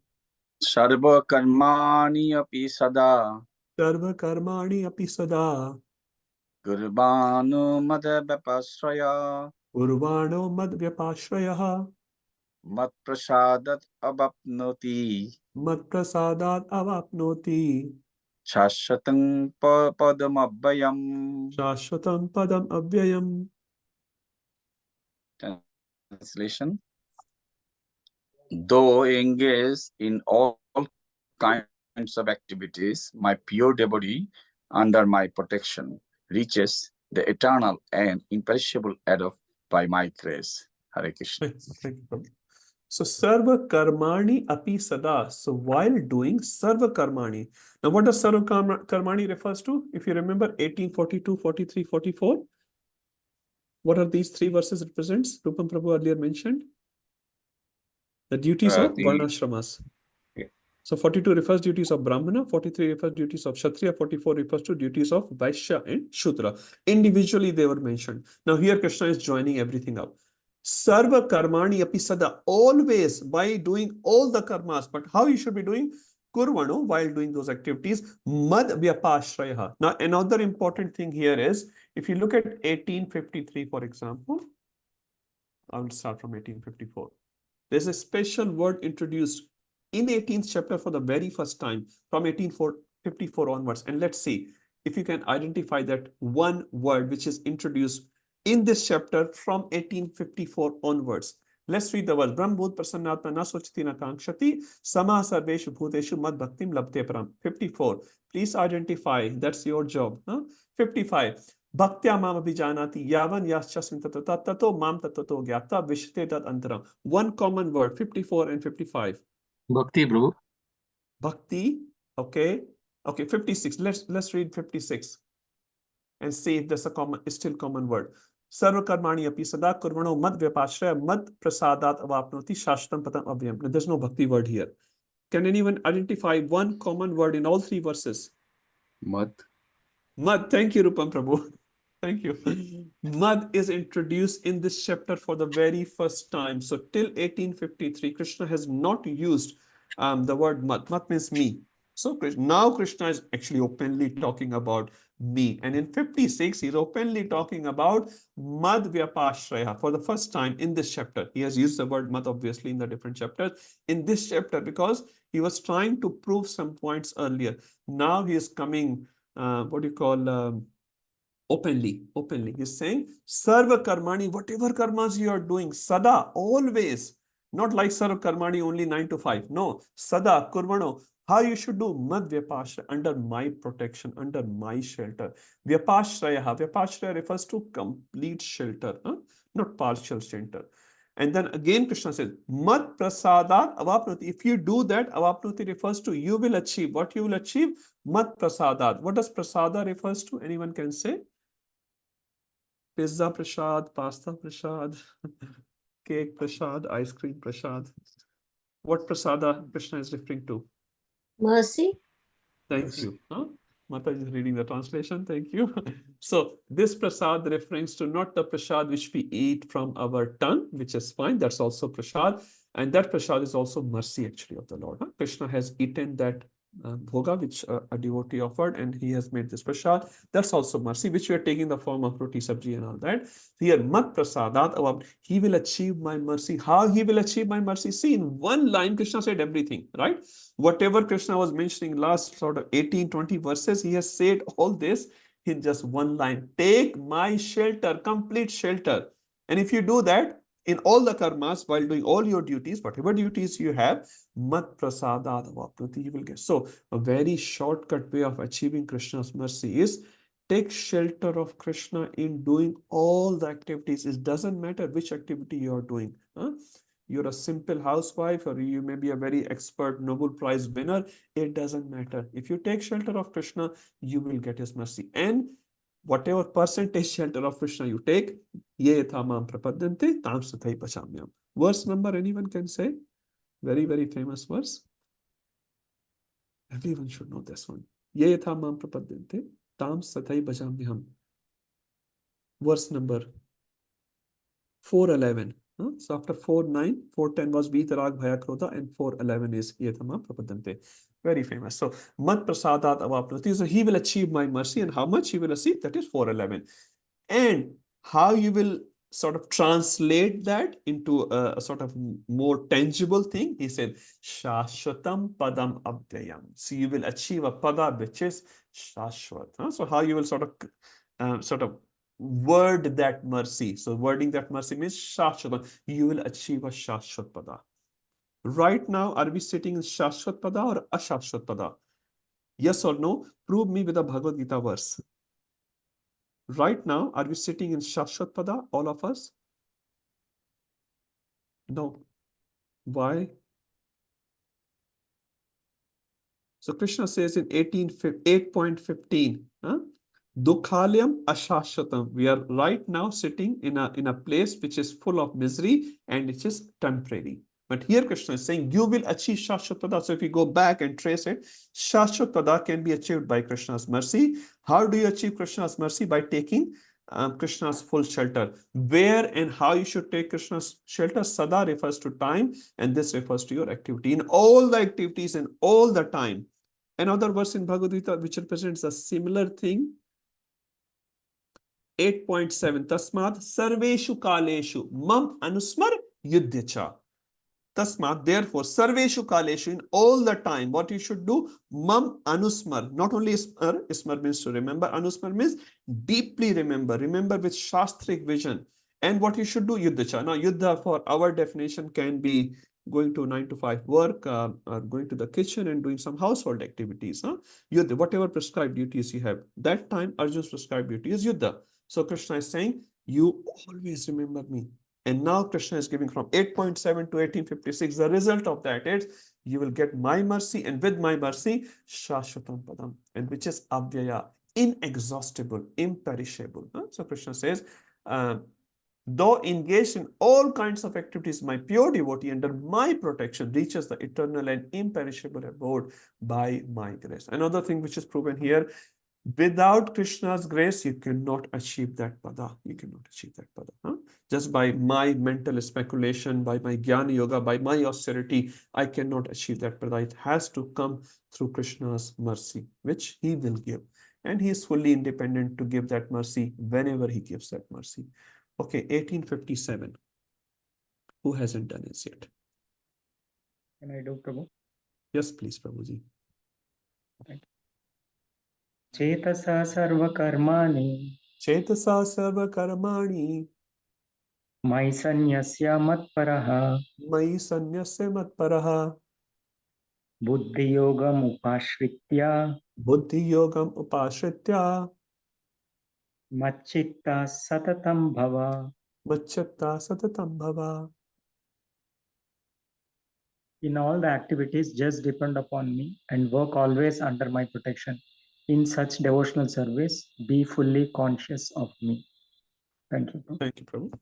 Sarva karmani api sada. Sarva karmani api sada. Gurbano madhyapasraya. Urvano madhyapashraya. Mat prasadat avapnoti. Mat prasadat avapnoti. Shashvatang padam abhyayam. Shashvatam padam abhyayam. Translation. Though engaged in all kinds of activities, my pure devotee under my protection reaches the eternal and imperishable abode by my grace. Hare Krishna. So sarva karmani api sada. So while doing sarva karmani. Now what does sarva karmani refers to? If you remember 18, 42, 43, 44. What are these three verses represents? Rupam Prabhu earlier mentioned. The duties of Varnashramas. Yeah. So 42 refers duties of Brahmana, 43 refers duties of Kshatriya, 44 refers to duties of Vaishya and Shudra. Individually they were mentioned. Now here Krishna is joining everything up. Sarva karmani api sada, always by doing all the karmas, but how you should be doing? Kurvano, while doing those activities, mad vyapashraya. Now another important thing here is, if you look at 1853 for example, I will start from 1854. There's a special word introduced in 18th chapter for the very first time from 1854 onwards. And let's see if you can identify that one word which is introduced in this chapter from 1854 onwards. Let's read the word. Brahmbhut prasannatma na sochati na kankshati sama sarveshu bhuteshu mad bhaktim labte param. 54. Please identify. That's your job. 55. Bhaktya mam abhijanati yavan yaschasmin tato mam tato gyata vishte tat antaram. One common word, 54 and 55. Bhakti, Prabhu. Bhakti, okay. Okay, 56. Let's read 56 and see if there's still common word. Sarva karmani api sada kurvano mad vyapashraya mad prasadat avapnoti shashtam patam abhyam. There's no bhakti word here. Can anyone identify one common word in all three verses? Mad. Mad. Thank you, Rupam Prabhu. Thank you. Mad is introduced in this chapter for the very first time. So till 1853, Krishna has not used the word mad. Mad means me. So now Krishna is actually openly talking about me. And in 56, he's openly talking about mad vyapashraya for the first time in this chapter. He has used the word mad obviously in the different chapters. In this chapter, because he was trying to prove some points earlier. Now he is coming, openly. He's saying, Sarva karmani, whatever karmas you are doing, sada, always. Not like Sarva karmani only 9 to 5. No, sada, kurvano, how you should do mad vyapashraya, under my protection, under my shelter. Vyapashraya refers to complete shelter, not partial shelter. And then again Krishna says, mad prasadat avapnoti. If you do that, avapnoti refers to you will achieve. What you will achieve? Mad prasadat. What does prasada refers to? Anyone can say? Pizza prasad, pasta prasad, cake prasad, ice cream prasad. What prasada Krishna is referring to? Mercy. Thank you. Mata is reading the translation. Thank you. So this prasad refers to not the prasad which we eat from our tongue, which is fine. That's also prasad. And that prasad is also mercy actually of the Lord. Krishna has eaten that bhoga which a devotee offered, and he has made this prasad. That's also mercy, which we are taking the form of roti sabji and all that. Here, mat prasadat, he will achieve my mercy. How he will achieve my mercy? See, in one line, Krishna said everything, right? Whatever Krishna was mentioning last sort of 18-20 verses, he has said all this in just one line. Take my shelter, complete shelter. And if you do that, in all the karmas, while doing all your duties, whatever duties you have, mat prasadat avapnoti, you will get. So a very shortcut way of achieving Krishna's mercy is take shelter of Krishna in doing all the activities. It doesn't matter which activity you are doing. You're a simple housewife, or you may be a very expert Nobel Prize winner. It doesn't matter. If you take shelter of Krishna, you will get his mercy. And whatever percentage shelter of Krishna you take, ye yatha mam prapadyante tam sathai pachamyam. Verse number, anyone can say? Very, very famous verse. Everyone should know this one. Ye yatha mam prapadyante tam sathai bhajamyam. Verse number 411. So after 4:9, 4:10 was Vitarag Bhaya Krodha, and 4:11 is ye yatha mam prapadyante. Very famous. So mat prasadat avapnoti. So he will achieve my mercy, and how much he will achieve? That is 4:11. And how you will sort of translate that into a sort of more tangible thing, he said, Shashwatam padam abhyayam. So you will achieve a pada which is Shashwat. So how you will sort of word that mercy. So wording that mercy means Shashwatam. You will achieve a Shashwat pada. Right now, are we sitting in Shashwat pada or Ashashwat pada? Yes or no? Prove me with a Bhagavad Gita verse. Right now, are we sitting in Shashwat pada, all of us? No. Why? So Krishna says in 8.15, Dukhalyam ashashwatam. We are right now sitting in a place which is full of misery and it is temporary. But here Krishna is saying you will achieve Shashwat pada. So if you go back and trace it, Shashwat pada can be achieved by Krishna's mercy. How do you achieve Krishna's mercy? By taking Krishna's full shelter. Where and how you should take Krishna's shelter? Sada refers to time, and this refers to your activity. In all the activities and all the time. Another verse in Bhagavad Gita which represents a similar thing. 8.7 Tasmad Sarveshu Kaleshu Mam Anusmar Yudhyacha. Tasmat, therefore, sarveshu kaleshu, in all the time, what you should do, mam anusmar, not only smar, smar means to remember, anusmar means deeply remember, remember with shastric vision. And what you should do, yuddha. Now, yuddha for our definition can be going to 9 to 5 work, or going to the kitchen and doing some household activities. Yuddha, whatever prescribed duties you have, that time Arjun's prescribed duty is yuddha. So Krishna is saying, you always remember me. And now Krishna is giving from 8.7 to 1856. The result of that is you will get my mercy, and with my mercy, Shashvatam Padam, and which is Avyaya, inexhaustible, imperishable. So Krishna says, though engaged in all kinds of activities, my pure devotee under my protection reaches the eternal and imperishable abode by my grace. Another thing which is proven here, without Krishna's grace, you cannot achieve that pada. You cannot achieve that pada. Just by my mental speculation, by my jnana yoga, by my austerity, I cannot achieve that pada. It has to come through Krishna's mercy, which he will give. And he is fully independent to give that mercy whenever he gives that mercy. Okay, 1857. Who hasn't done it yet? Can I do, Prabhu? Yes, please, Prabhuji. Chetasa sarvakarmani. Chetasa sarvakarmani. Mai sanyasya matparaha. Mai sanyasya matparaha. Buddhi yogam upashritya. Buddhi yogam upashritya. Machitta satatam bhava. Machitta satatam bhava. In all the activities, just depend upon me and work always under my protection. In such devotional service, be fully conscious of me. Thank you. Thank you, Prabhu.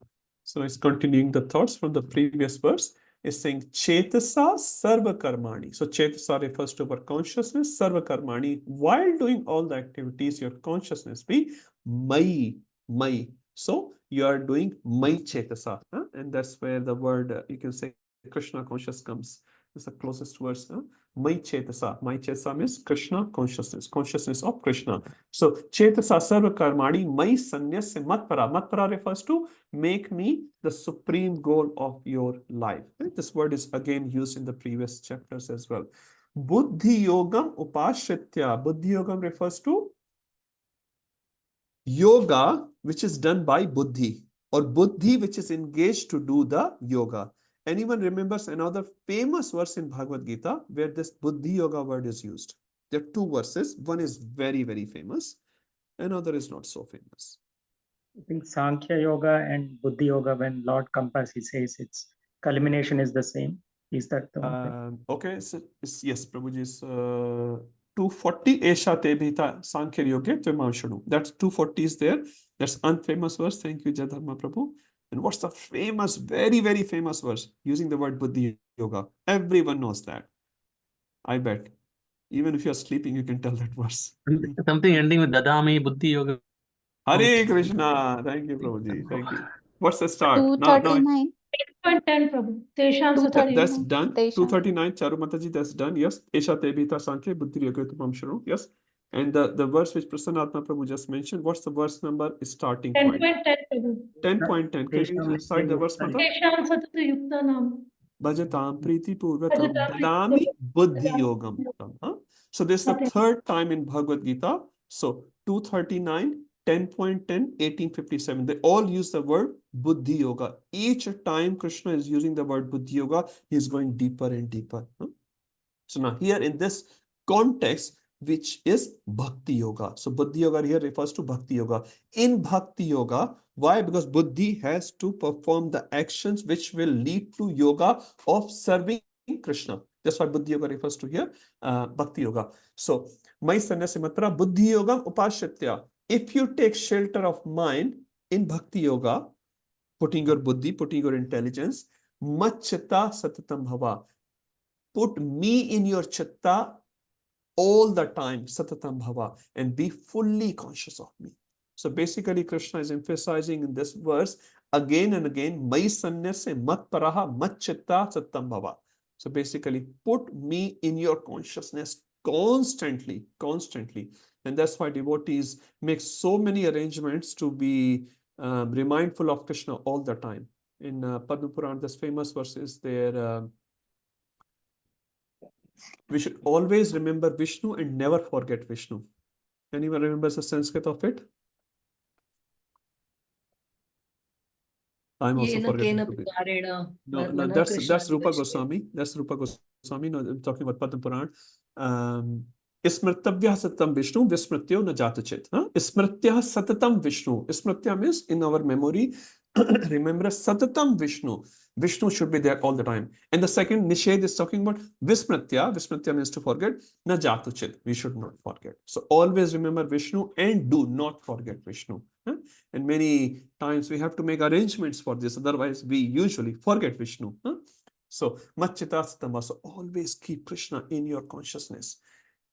So it's continuing the thoughts from the previous verse. It's saying Chetasa Sarva Karmani. So Chetasa refers to our consciousness, Sarva Karmani. While doing all the activities, your consciousness be Mai. So you are doing Mai Chetasa. And that's where the word, you can say Krishna conscious comes. It's the closest verse. Mai Chetasa. Mai Chetasa means Krishna consciousness, consciousness of Krishna. So Chetasa Sarva Karmani Mai Sanyasya Matpara. Matpara refers to make me the supreme goal of your life. This word is again used in the previous chapters as well. Buddhi Yogam Upashritya. Buddhi Yogam refers to yoga which is done by Buddhi, or Buddhi which is engaged to do the yoga. Anyone remembers another famous verse in Bhagavad Gita where this Buddhi Yoga word is used? There are two verses. One is very, very famous. Another is not so famous. I think Sankhya Yoga and Buddhi Yoga, when Lord compares, he says its culmination is the same. Is that the one? Okay, so yes, Prabhuji is 240 Esha Tebhita Sankhya Yoga Tvimamshanu. That's 240 is there. That's unfamous verse. Thank you, Jadharma Prabhu. And what's the famous, very, very famous verse using the word Buddhi Yoga? Everyone knows that. I bet. Even if you're sleeping, you can tell that verse. Something ending with Dadami, Buddhi Yoga. Hare Krishna. Thank you, Prabhuji. Thank you. What's the start? 239. 8.10 Prabhu. Tesham That's Satyam. done. 239, Charu Mataji, that's done. Yes. Esha Tebhita Sankhya Buddhi Yoga Tupamshanu. Yes. And the verse which Prasanna Atma Prabhu just mentioned, what's the verse number? Starting point. 10.10 Prabhu. 10.10. Can you recite the verse, Mata? Tesham Satatu Yuktanam. Bhajatam Priti Purvatam Dadami Buddhi Yogam. So this is the third time in Bhagavad Gita. So 239, 10.10, 1857. They all use the word Buddhi Yoga. Each time Krishna is using the word Buddhi Yoga, he is going deeper and deeper. So now here in this context, which is Bhakti Yoga. So Buddhi Yoga here refers to Bhakti Yoga. In Bhakti Yoga, why? Because Buddhi has to perform the actions which will lead to yoga of serving Krishna. That's why Buddhi Yoga refers to here, Bhakti Yoga. So, Mai Sanyasya Matpara Buddhi Yogam Upashritya. If you take shelter of mind in Bhakti Yoga, putting your buddhi, putting your intelligence, Machita Satatam Bhava. Put me in your chitta all the time, Satatam Bhava, and be fully conscious of me. So basically, Krishna is emphasizing in this verse again and again, Mai Sanyasya Matparaha Machitta Satatam Bhava. So basically, put me in your consciousness constantly. And that's why devotees make so many arrangements to be remindful of Krishna all the time. in Padma Puran, this famous verse is there. We should always remember Vishnu and never forget Vishnu. Anyone remembers the Sanskrit of it? I'm also forgetting. No, that's Rupa Goswami. That's Rupa Goswami. No, I'm talking about Padma Puran. Smrtavyah satatam Vishnu, vismrityo na jatachit. Smrityah satatam Vishnu. Smritya means in our memory, remember satatam Vishnu. Vishnu should be there all the time. And the second Nished is talking about vismritya. Vismritya means to forget. Na jatuchit. We should not forget. So always remember Vishnu and do not forget Vishnu. And many times we have to make arrangements for this. Otherwise, we usually forget Vishnu. So, Machchita so always keep Krishna in your consciousness.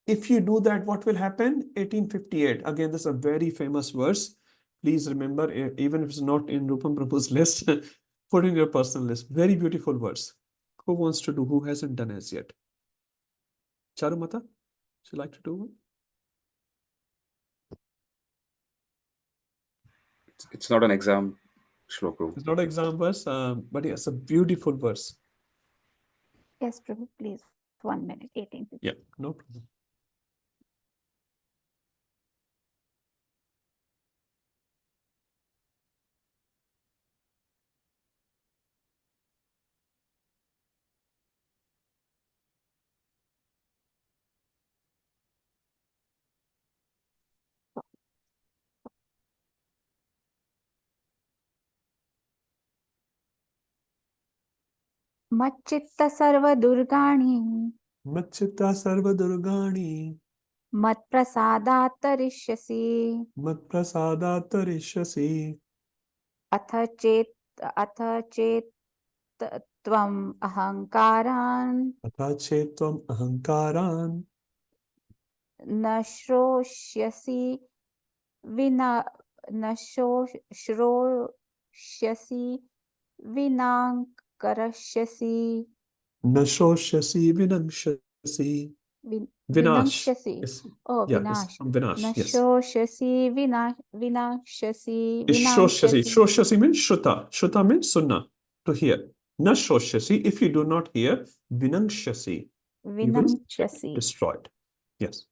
If you do that, what will happen? 1858. Again, this is a very famous verse. Please remember, even if it's not in Rupam Prabhu's list, put in your personal list. Very beautiful verse. Who wants to do? Who hasn't done as yet? Charumata, would you like to do one? It's not an exam shloka. It's not an exam verse, but yes, a beautiful verse. Yes, Prabhu, please. 1 minute, 18. Yeah, no problem. Machchitta sarva durgani. Machchitta sarva durgani. Mat prasadat tarishyasi. Mat prasadat tarishyasi. Atha chet tvam ahankaran. Atha chet tvam ahankaran. Nashroshyasi vinankarashyasi. Nashroshyasi vinamshasi. Vinash. Yes. Oh, Yeah, Vinash. from Vinash. Yes. Nashroshyasi vinakshasi. Shroshasi. Shroshasi means Shruta. Shruta means Sunna. To hear. Nashroshasi. If you do not hear, Vinangshasi. You will Vinamshasi. destroyed. Yes.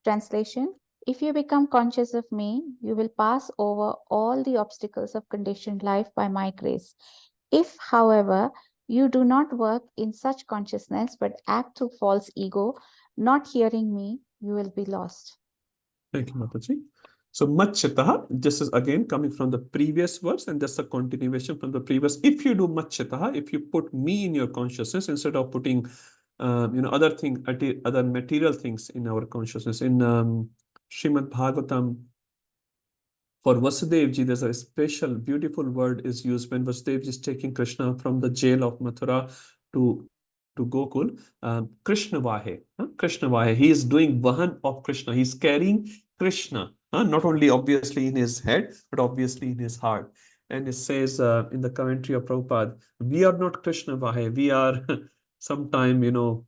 Translation. If you become conscious of me, you will pass over all the obstacles of conditioned life by my grace. If, however, you do not work in such consciousness but act through false ego, not hearing me, you will be lost. Thank you, Mataji. So, Machchitaha, this is again coming from the previous verse, and that's a continuation from the previous. If you do Machchitaha, if you put me in your consciousness instead of putting other material things in our consciousness. In Srimad Bhagavatam, for Vasudevji, there's a special, beautiful word is used when Vasudevji is taking Krishna from the jail of Mathura to Gokul. Krishna Vahe. Krishna Vahe. He is doing Vahan of Krishna. He's carrying Krishna, not only obviously in his head, but obviously in his heart. And it says in the commentary of Prabhupada, we are not Krishna Vahe. We are sometime, Dhan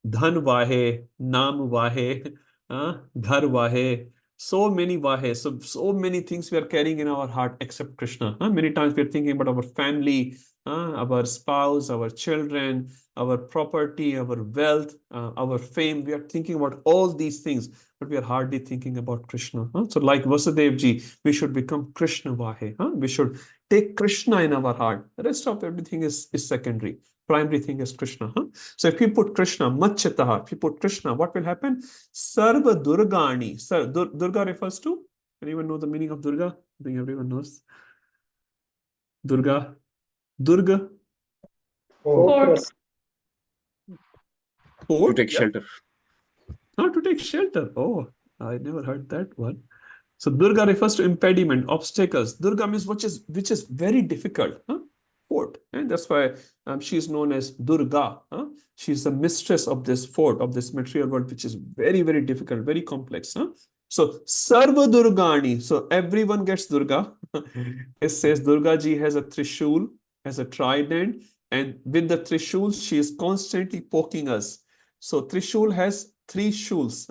Vahe, Nam Vahe, Ghar Vahe. So many Vahe, so many things we are carrying in our heart except Krishna. Many times we are thinking about our family, our spouse, our children, our property, our wealth, our fame. We are thinking about all these things, but we are hardly thinking about Krishna. So like Vasudevji, we should become Krishna Vahe. We should take Krishna in our heart. The rest of everything is secondary. Primary thing is Krishna. So if you put Krishna, Machchitaha, if you put Krishna, what will happen? Sarva Durgani. Durga refers to? Anyone know the meaning of Durga? I think everyone knows. Durga. Durga. Fortress. To take shelter. To take shelter. Oh, I never heard that one. So Durga refers to impediment, obstacles. Durga means which is very difficult. Fort. And that's why she is known as Durga. She's the mistress of this fort, of this material world, which is very, very difficult, very complex. So Sarva Durgani. So everyone gets Durga. It says Durga ji has a trishul, has a trident, and with the trishul, she is constantly poking us. So trishul has 3 shuls.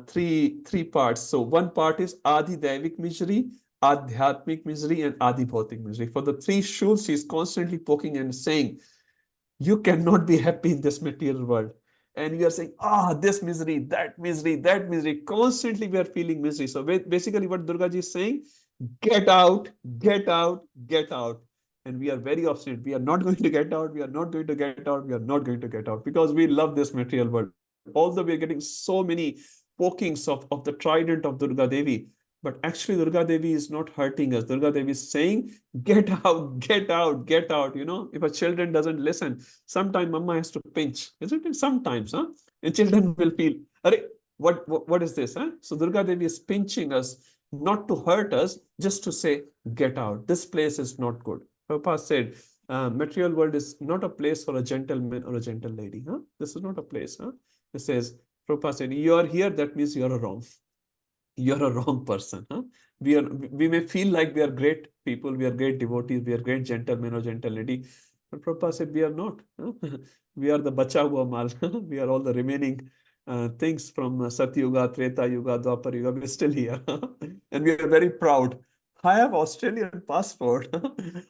Three parts. So one part is Adi Daivik Mijri, Adhyatmic misery, and Adibhautik misery. For the three shoes, she's constantly poking and saying, you cannot be happy in this material world. And we are saying, this misery, that misery, that misery. Constantly we are feeling misery. So basically what Durga Ji is saying, get out, get out, get out. And we are very obstinate. We are not going to get out. We are not going to get out. We are not going to get out because we love this material world. Although we are getting so many pokings of the trident of Durga Devi, but actually Durga Devi is not hurting us. Durga Devi is saying, get out, get out, get out. You know, if a children doesn't listen, sometimes mama has to pinch, isn't it? Sometimes, huh? And children will feel, what is this? Huh? So Durga Devi is pinching us, not to hurt us, just to say, get out. This place is not good. Prabhupada said, material world is not a place for a gentleman or a gentle lady. Huh? This is not a place. Huh? It says, Prabhupada said, you are here, that means you are wrong. You're a wrong person. Huh? We may feel like we are great people, we are great devotees, we are great gentlemen or gentle lady. But Prabhupada said, we are not. Huh? We are the bacha hua mal. We are all the remaining things from Satyuga, Treta Yuga, Dwapar Yuga. We're still here. And we are very proud. I have Australian passport.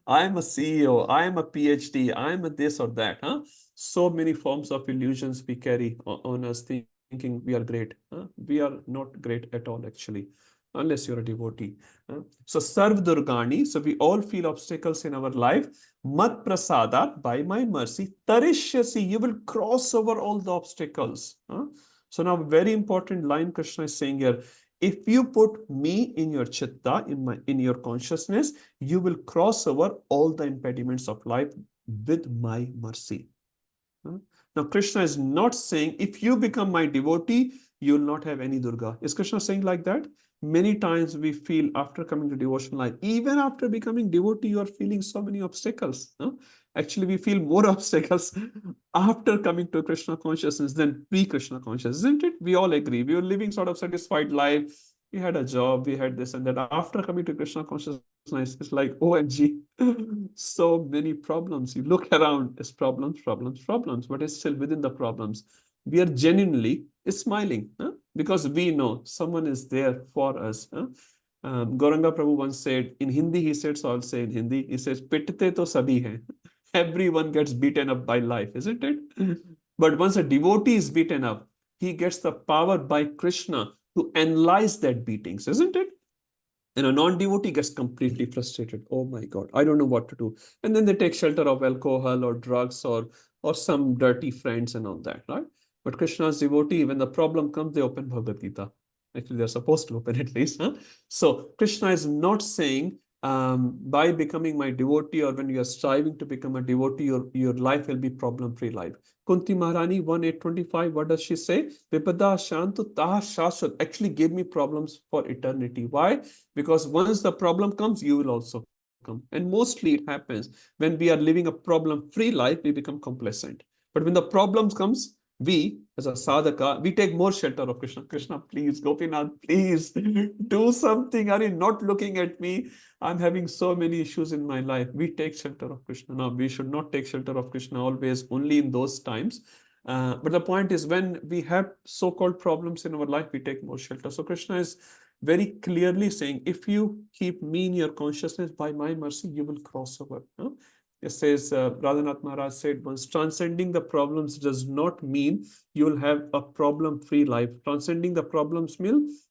I am a CEO. I am a PhD. I am a this or that. Huh? So many forms of illusions we carry on us, thinking we are great. We are not great at all, actually, unless you're a devotee. So Sarv Durgani, so we all feel obstacles in our life. Mat Prasada, by my mercy, Tarishyasi, you will cross over all the obstacles. So now very important line Krishna is saying here. If you put me in your chitta, in your consciousness, you will cross over all the impediments of life with my mercy. Now, Krishna is not saying, if you become my devotee, you will not have any Durga. Is Krishna saying like that? Many times we feel after coming to devotional life, even after becoming devotee, you are feeling so many obstacles. Actually, we feel more obstacles after coming to Krishna consciousness than pre-Krishna consciousness, isn't it? We all agree. We were living sort of satisfied life. We had a job, we had this and that. After coming to Krishna consciousness, it's like, OMG, so many problems. You look around, it's problems, problems, problems, but it's still within the problems. We are genuinely smiling because we know someone is there for us. Gauranga Prabhu once said, in Hindi, he said, so I'll say in Hindi, he says, pitte to sabhi hai. Everyone gets beaten up by life, isn't it? But once a devotee is beaten up, he gets the power by Krishna to analyze that beatings, isn't it? And a non-devotee gets completely frustrated. Oh my God, I don't know what to do. And then they take shelter of alcohol or drugs or some dirty friends and all that, right? But Krishna's devotee, when the problem comes, they open Bhagavad Gita. Actually, they're supposed to open at least. So Krishna is not saying, by becoming my devotee or when you are striving to become a devotee, your life will be problem-free life. Kunti Maharani 1:825, what does she say? Vipada Shantu Taha Shashwat actually gave me problems for eternity. Why? Because once the problem comes, you will also come. And mostly it happens when we are living a problem-free life, we become complacent. But when the problems comes, we, as a sadhaka, we take more shelter of Krishna. Krishna, please, Gopinath, please, do something. Are you not looking at me? I'm having so many issues in my life. We take shelter of Krishna. Now, we should not take shelter of Krishna always, only in those times. But the point is, when we have so-called problems in our life, we take more shelter. So Krishna is very clearly saying, if you keep me in your consciousness, by my mercy, you will cross over. It says, Radhanath Maharaj said once, transcending the problems does not mean you will have a problem-free life. Transcending the problems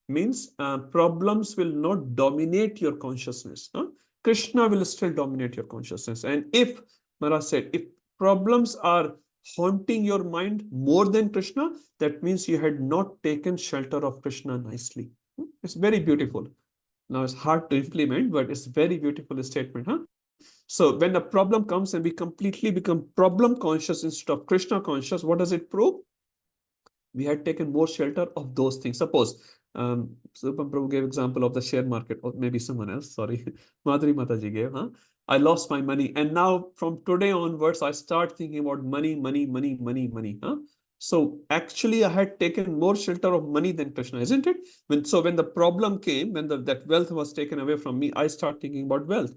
means problems will not dominate your consciousness. Krishna will still dominate your consciousness. And if, Maharaj said, if problems are haunting your mind more than Krishna, that means you had not taken shelter of Krishna nicely. It's very beautiful. Now it's hard to implement, but it's very beautiful statement. So when the problem comes and we completely become problem conscious instead of Krishna conscious, what does it prove? We had taken more shelter of those things. Suppose, Supam Prabhu gave example of the share market, or maybe someone else, sorry, Madhuri Mataji gave, I lost my money. And now from today onwards, I start thinking about money, money, money, money, money. So actually I had taken more shelter of money than Krishna, isn't it? When the problem came, when that wealth was taken away from me, I start thinking about wealth.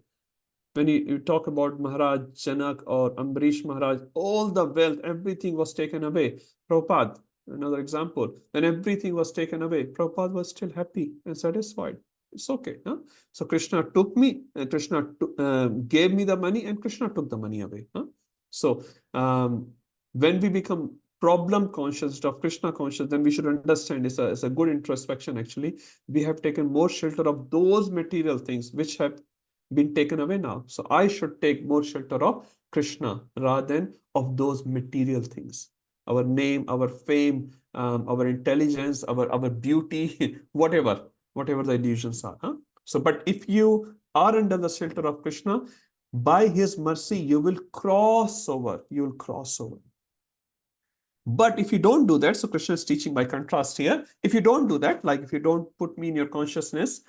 When you talk about Maharaj Janak or Ambarish Maharaj, all the wealth, everything was taken away. Prabhupada, another example, when everything was taken away, Prabhupada was still happy and satisfied. It's okay. Huh? So Krishna took me, Krishna gave me the money, and Krishna took the money away. Huh? So when we become problem conscious of Krishna conscious, then we should understand it's a good introspection. Actually, we have taken more shelter of those material things which have been taken away now. So I should take more shelter of Krishna rather than of those material things. Our name, our fame, our intelligence, our beauty, whatever the illusions are. Huh? So, but if you are under the shelter of Krishna, by his mercy, you will cross over. You will cross over. But if you don't do that, so Krishna is teaching by contrast here. If you don't do that, like if you don't put me in your consciousness,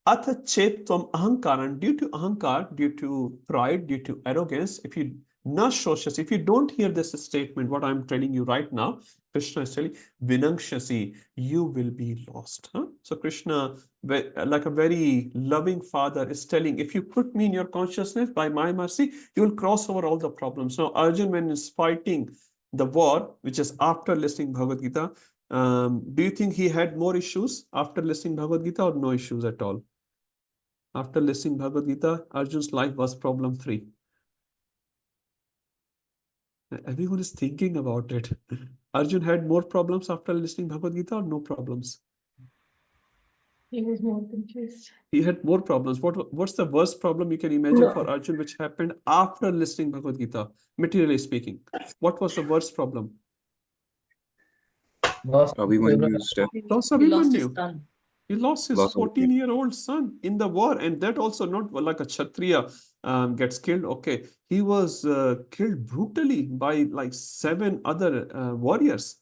atha chetvam ahankaran, due to ahankar, due to pride, due to arrogance, if you nashoshyasi, if you don't hear this statement, what I'm telling you right now, Krishna is telling, vinangshasi, you will be lost. Huh? So Krishna, like a very loving father, is telling, if you put me in your consciousness by my mercy, you will cross over all the problems. Now, Arjun, when he's fighting the war, which is after listening Bhagavad Gita, do you think he had more issues after listening Bhagavad Gita or no issues at all? After listening Bhagavad Gita, Arjun's life was problem free. Everyone is thinking about it. Arjun had more problems after listening Bhagavad Gita or no problems? He was more confused. He had more problems. What's the worst problem you can imagine for Arjun which happened after listening Bhagavad Gita, materially speaking? What was the worst problem? Lost Abhimanyu's death. Lost He lost his Abhimanyu. son. He lost his 14-year-old son in the war, and that also not like a Kshatriya gets killed. Okay, he was killed brutally by like 7 other warriors,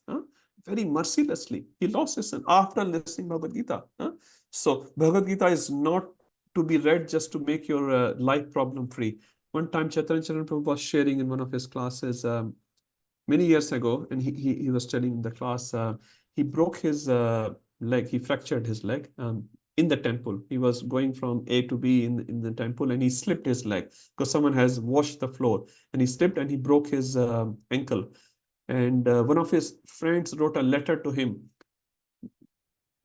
very mercilessly. He lost his son after listening Bhagavad Gita. So Bhagavad Gita is not to be read just to make your life problem free. One time Chaitanya Prabhu was sharing in one of his classes many years ago, and he was telling in the class, he broke his leg, he fractured his leg in the temple. He was going from A to B in the temple, and he slipped his leg because someone has washed the floor, and he slipped and he broke his ankle. And one of his friends wrote a letter to him,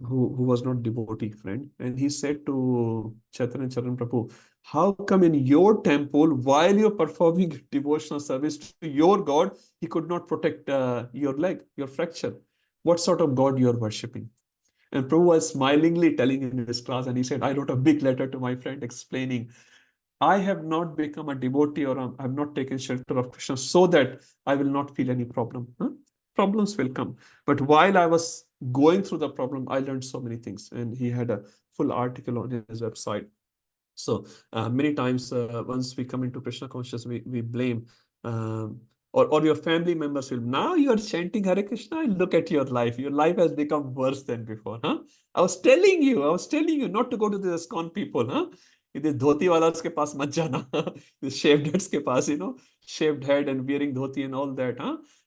who was not devotee friend, and he said to Chaitanya Prabhu, how come in your temple, while you're performing devotional service to your God, he could not protect your leg, your fracture? What sort of God you're worshipping? And Prabhu was smilingly telling in his class, and he said, I wrote a big letter to my friend explaining, I have not become a devotee, or I have not taken shelter of Krishna so that I will not feel any problem. Problems will come. But while I was going through the problem, I learned so many things. And he had a full article on his website. So many times, once we come into Krishna consciousness, we blame, or your family members will, now you are chanting Hare Krishna, look at your life. Your life has become worse than before. I was telling you not to go to the ISKCON people. The dhoti walas ke paas mat jana. The shaved heads ke paas, shaved head and wearing dhoti and all that.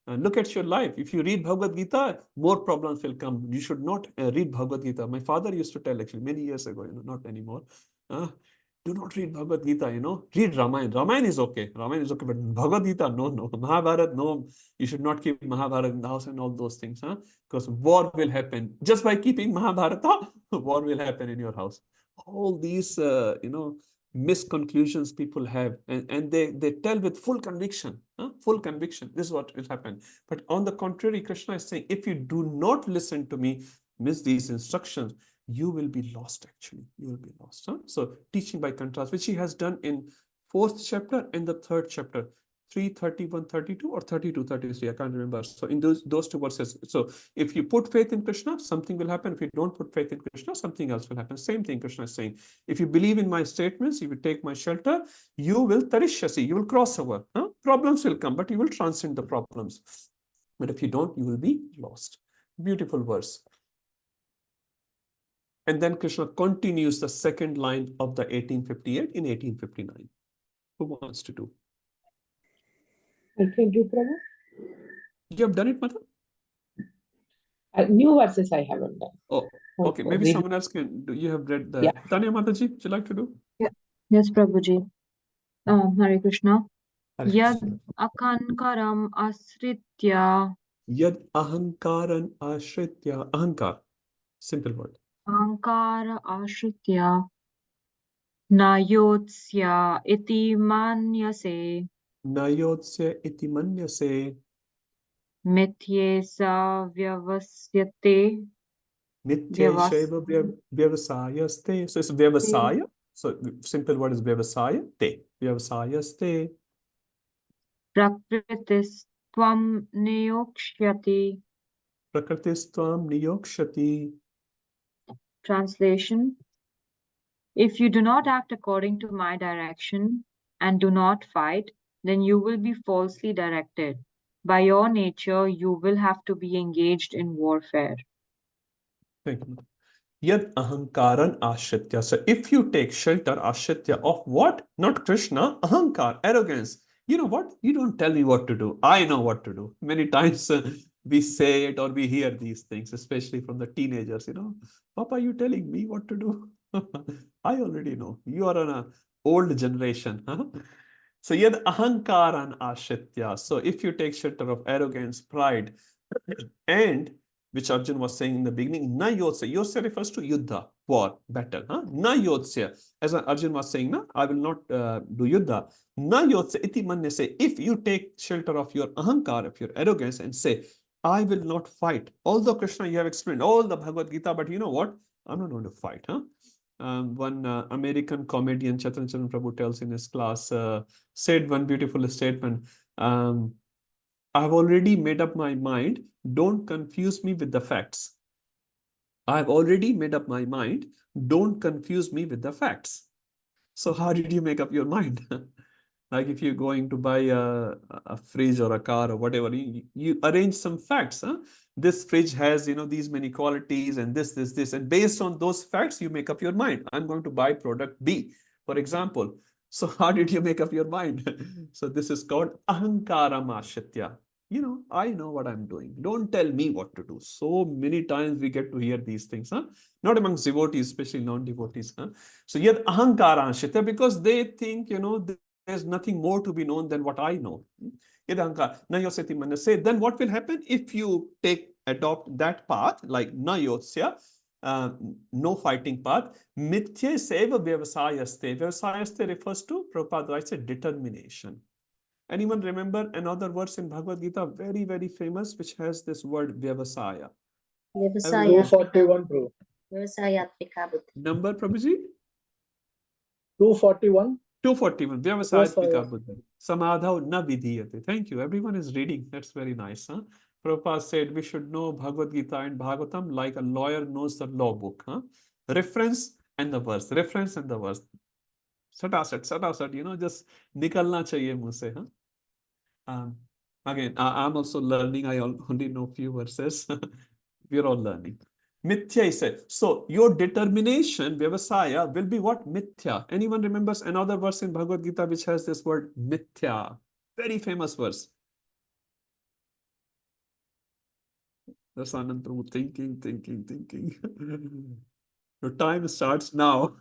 And look at your life. If you read Bhagavad Gita, more problems will come. You should not read Bhagavad Gita. My father used to tell, actually, many years ago, not anymore. Do not read Bhagavad Gita, read Ramayana. Ramayana is okay, but Bhagavad Gita, no. Mahabharata, no. You should not keep Mahabharata in the house and all those things, because war will happen. Just by keeping Mahabharata, war will happen in your house. All these, misconclusions people have, and they tell with full conviction, this is what will happen. But on the contrary, Krishna is saying, if you do not listen to me, miss these instructions, you will be lost, actually. You will be lost. So teaching by contrast, which he has done in 4th chapter and the 3rd chapter, 3:31, 32 or 32, 33, I can't remember. So in those 2 verses, so if you put faith in Krishna, something will happen. If you don't put faith in Krishna, something else will happen. Same thing Krishna is saying. If you believe in my statements, if you take my shelter, you will tarishyasi, you will cross over. Problems will come, but you will transcend the problems. But if you don't, you will be lost. Beautiful verse. And then Krishna continues the second line of the 1858 in 1859. Who wants to do? I can do, Prabhu. You have done it, Mother? New verses I haven't done. Oh, okay. Maybe someone else can do. You have read the... Yeah. Tanya Mataji, would you like to do? Yeah. Yes, Prabhuji. Hare Krishna. Hare Yad Krishna. akankaram asritya. Yad ahankaran ashritya. Ahankar. Simple word. Ahankara ashritya nayotsya iti manyase Nayotsya iti manyase. mityesa vyavasyate Nityeshaiva vyavasayaste. So it's vyavasaya. So simple word is vyavasaya te. Vyavasayaste. prakritistvam niyokshati. Prakritistvam niyokshati. Translation: If you do not act according to my direction and do not fight, then you will be falsely directed. By your nature, you will have to be engaged in warfare. Thank you. Yad ahankaran ashritya. So if you take shelter, ashritya, of what? Not Krishna, ahankar, arrogance. You know what? You don't tell me what to do. I know what to do. Many times we say it or we hear these things, especially from the teenagers, Papa, you telling me what to do? I already know. You are on a old generation. Huh? So yad ahankaran ashritya. So if you take shelter of arrogance, pride, and which Arjun was saying in the beginning, na yotsya. Yotsya refers to yuddha, war, battle. Huh? Na yotsya. As Arjun was saying, I will not do yuddha. Na yotsya iti manne say, if you take shelter of your ahankar, of your arrogance, and say, I will not fight. Although Krishna, you have explained all the Bhagavad Gita, but you know what? I'm not going to fight. Huh? One American comedian, Chaitanya Prabhu, tells in his class, said one beautiful statement. I've already made up my mind. Don't confuse me with the facts. I've already made up my mind. Don't confuse me with the facts. So how did you make up your mind? Like if you're going to buy a fridge or a car or whatever, you arrange some facts. Huh? This fridge has, these many qualities and this. And based on those facts, you make up your mind. I'm going to buy product B, for example. So how did you make up your mind? So this is called ahankara mashitya. I know what I'm doing. Don't tell me what to do. So many times we get to hear these things, huh? Not amongst devotees, especially non-devotees. Huh? So yet ahankara ashitya, because they think, there's nothing more to be known than what I know. Then what will happen if you adopt that path, like nayotsya, no fighting path? Mithya seva vyavasayaste. Vyavasayaste refers to, Prabhupada writes, a determination. Anyone remember another verse in Bhagavad Gita, very, very famous, which has this word vyavasaya? 241, bro. Number, Prabhuji? 241. 241. Vyavasayatmika buddhi. Samadhav na vidhiyate. Thank you. Everyone is reading. That's very nice. Huh? Prabhupada said we should know Bhagavad Gita and Bhagavatam like a lawyer knows the law book. Huh? Reference and the verse. Reference and the verse. Satasat, just nikalna chahiye muh se. Huh? Again, I'm also learning. I only know few verses. We're all learning. Mithya is said. So your determination, vyavasaya, will be what? Mithya. Anyone remembers another verse in Bhagavad Gita which has this word mithya? Very famous verse. That's Anand Prabhu thinking. Your time starts now.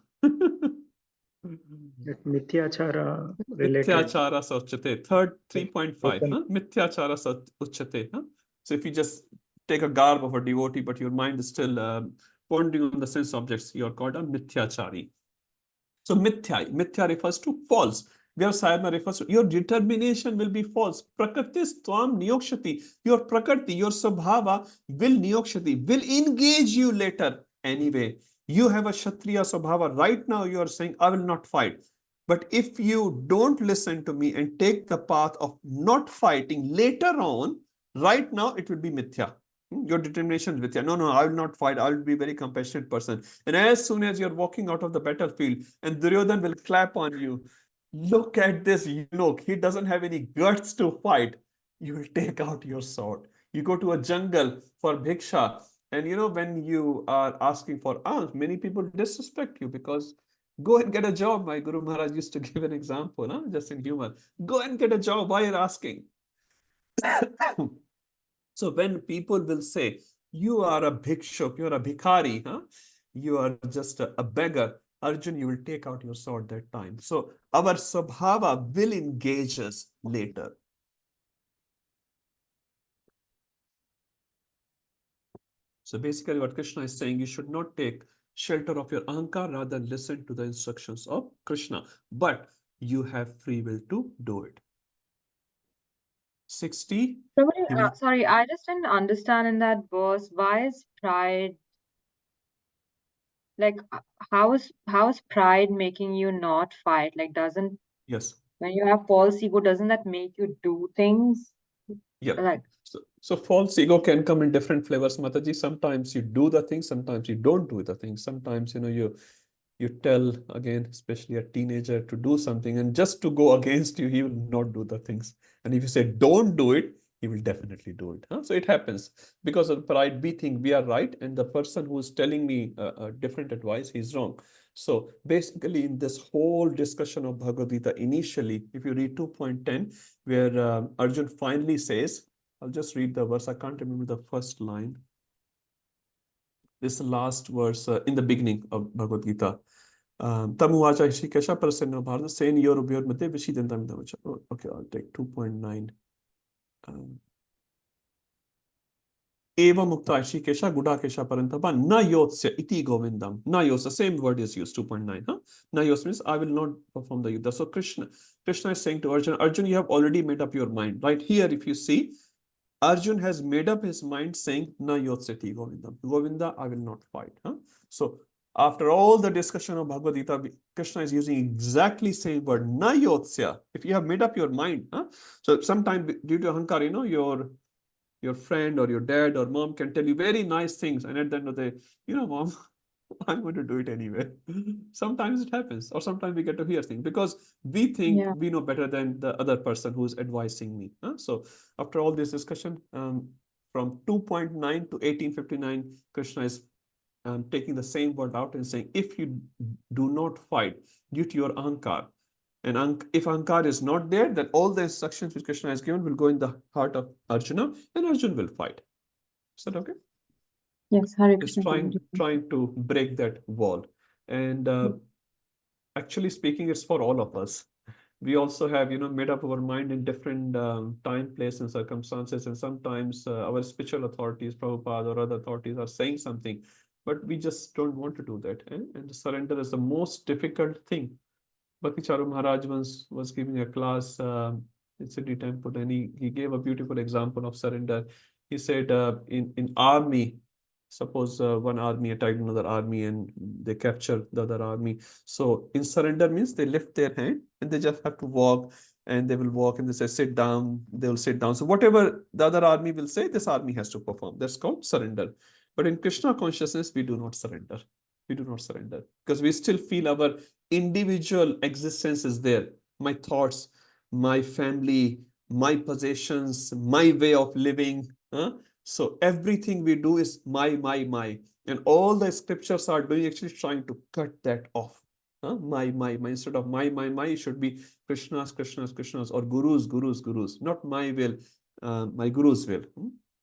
Mithyachara related. Mithyachara sauchate. Third 3.5. Huh? Mithyachara sauchate. Huh? So if you just take a garb of a devotee, but your mind is still pondering on the sense objects, you're called a mithyachari. So mithya refers to false. Vyavasayana refers to your determination will be false. Prakriti tvam niyokshati. Your prakriti, your sabhava will niyokshati, will engage you later anyway. You have a kshatriya sabhava. Right now you are saying, I will not fight. But if you don't listen to me and take the path of not fighting later on, right now it will be mithya. Your determination is mithya. No, I will not fight. I will be a very compassionate person. And as soon as you're walking out of the battlefield and Duryodhan will clap on you, look at this eunuch. He doesn't have any guts to fight. You will take out your sword. You go to a jungle for bhiksha. And when you are asking for alms, many people disrespect you because go and get a job. My Guru Maharaj used to give an example, just in humor. Go and get a job. Why are you asking? So when people will say, you are a bhikshuk, you're a bhikari, you are just a beggar, Arjun, you will take out your sword that time. So our sabhava will engage us later. So basically what Krishna is saying, you should not take shelter of your ahankar rather than listen to the instructions of Krishna. But you have free will to do it. 60. Sorry, I just didn't understand in that verse. Why is pride like how is pride making you not fight? Like doesn't Yes. when you have false ego, doesn't that make you do things? Yeah. Like So false ego can come in different flavors, Mataji. Sometimes you do the thing, sometimes you don't do the thing. Sometimes, you tell, again, especially a teenager, to do something, and just to go against you, he will not do the things. And if you say don't do it, he will definitely do it. So it happens because of pride. We think we are right, and the person who is telling me different advice, he's wrong. So basically, in this whole discussion of Bhagavad Gita, initially, if you read 2.10, where Arjun finally says, I'll just read the verse. I can't remember the first line. This is the last verse in the beginning of Bhagavad Gita. Tamuvacha Hishikesha Prasanna Bharata Sen Yorubyor Mate Vishidantam Davacha. Okay, I'll take 2.9. Eva Mukta Hishikesha Gudakesha Parantapa Na Yotsya Iti Govindam. Na Yotsa, same word is used, 2.9. Na Yots means I will not perform the Yuddha. So Krishna is saying to Arjun, Arjun, you have already made up your mind. Right here, if you see, Arjun has made up his mind saying, Na yotseti Govindam. Govinda, I will not fight. So after all the discussion of Bhagavad Gita, Krishna is using exactly same word, Na yotsya. If you have made up your mind. So sometimes due to ahankar, your friend or your dad or mom can tell you very nice things. And at the end of the day, mom, I'm going to do it anyway. Sometimes it happens, or sometimes we get to hear things because we think we know better than the other person who's advising me. So after all this discussion, from 2.9 to 1859, Krishna is taking the same word out and saying, if you do not fight due to your ahankar, and if ahankar is not there, then all the instructions which Krishna has given will go in the heart of Arjuna, and Arjuna will fight. Is that okay? yes, Hare Is Krishna. trying to break that wall. And actually speaking, it's for all of us. We also have, made up our mind in different time, place, and circumstances. And sometimes our spiritual authorities, Prabhupada or other authorities, are saying something, but we just don't want to do that. And surrender is the most difficult thing. Bhakti Charu Maharaj once was giving a class in Sydney Temple, and he gave a beautiful example of surrender. He said, in army, suppose one army attacked another army and they capture the other army. So in surrender means they lift their hand and they just have to walk, and they will walk, and they say, sit down, they will sit down. So whatever the other army will say, this army has to perform. That's called surrender. But in Krishna consciousness, we do not surrender. We do not surrender because we still feel our individual existence is there. My thoughts, my family, my possessions, my way of living. So everything we do is my. And all the scriptures are doing actually trying to cut that off. My. Instead of my, it should be Krishna's, or Guru's, not my will, my Guru's will.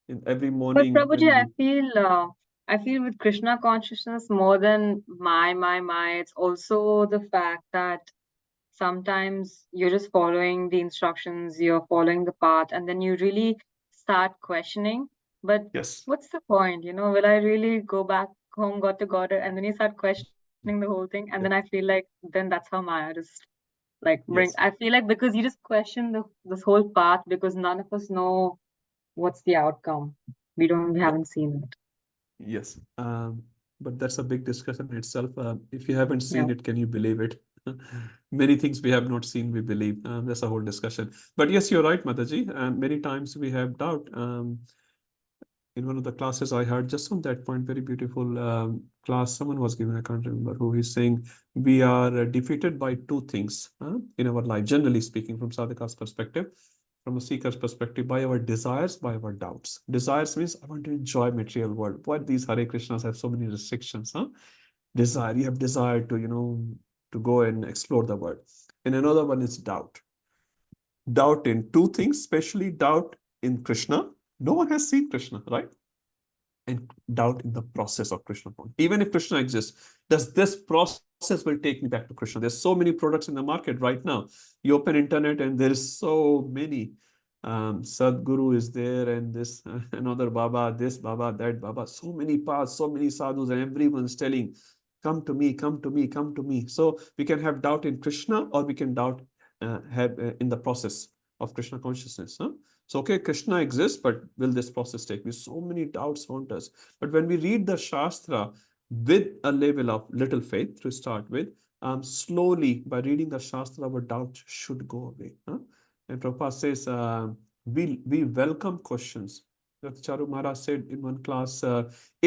In every But morning. Prabhuji, I feel with Krishna consciousness more than my, it's also the fact that sometimes you're just following the instructions, you're following the path, and then you really start questioning. But yes, what's the point? Will I really go back home, got to God, and then you start questioning the whole thing, and then I feel like then that's how Maya just like bring. yes. I feel like because you just question this whole path because none of us know what's the outcome. We haven't seen it. Yes, but that's a big discussion in itself. If you haven't seen it, can you believe it? Many things we have not seen, we believe. That's a whole discussion. But yes, you're right, Mataji. Many times we have doubt. In one of the classes I heard just on that point, very beautiful class someone was giving, I can't remember who, he's saying we are defeated by two things in our life, generally speaking, from sadhaka's perspective. From a seeker's perspective, by our desires, by our doubts. Desires means I want to enjoy material world. Why these Hare Krishnas have so many restrictions? Desire, you have desire to, to go and explore the world. And another one is doubt. Doubt in two things, especially doubt in Krishna. No one has seen Krishna, right? And doubt in the process of Krishna. Even if Krishna exists, does this process will take me back to Krishna? There's so many products in the market right now. You open internet and there is so many. Sadhguru is there, and this another Baba, this Baba, that Baba. So many paths, so many sadhus, and everyone's telling come to me, come to me, come to me. So we can have doubt in Krishna, or we can doubt in the process of Krishna consciousness. So, okay, Krishna exists, but will this process take me? So many doubts haunt us. But when we read the Shastra with a level of little faith to start with, slowly by reading the Shastra, our doubts should go away. And Prabhupada says, we welcome questions. Dr. Charu Maharaj said in one class,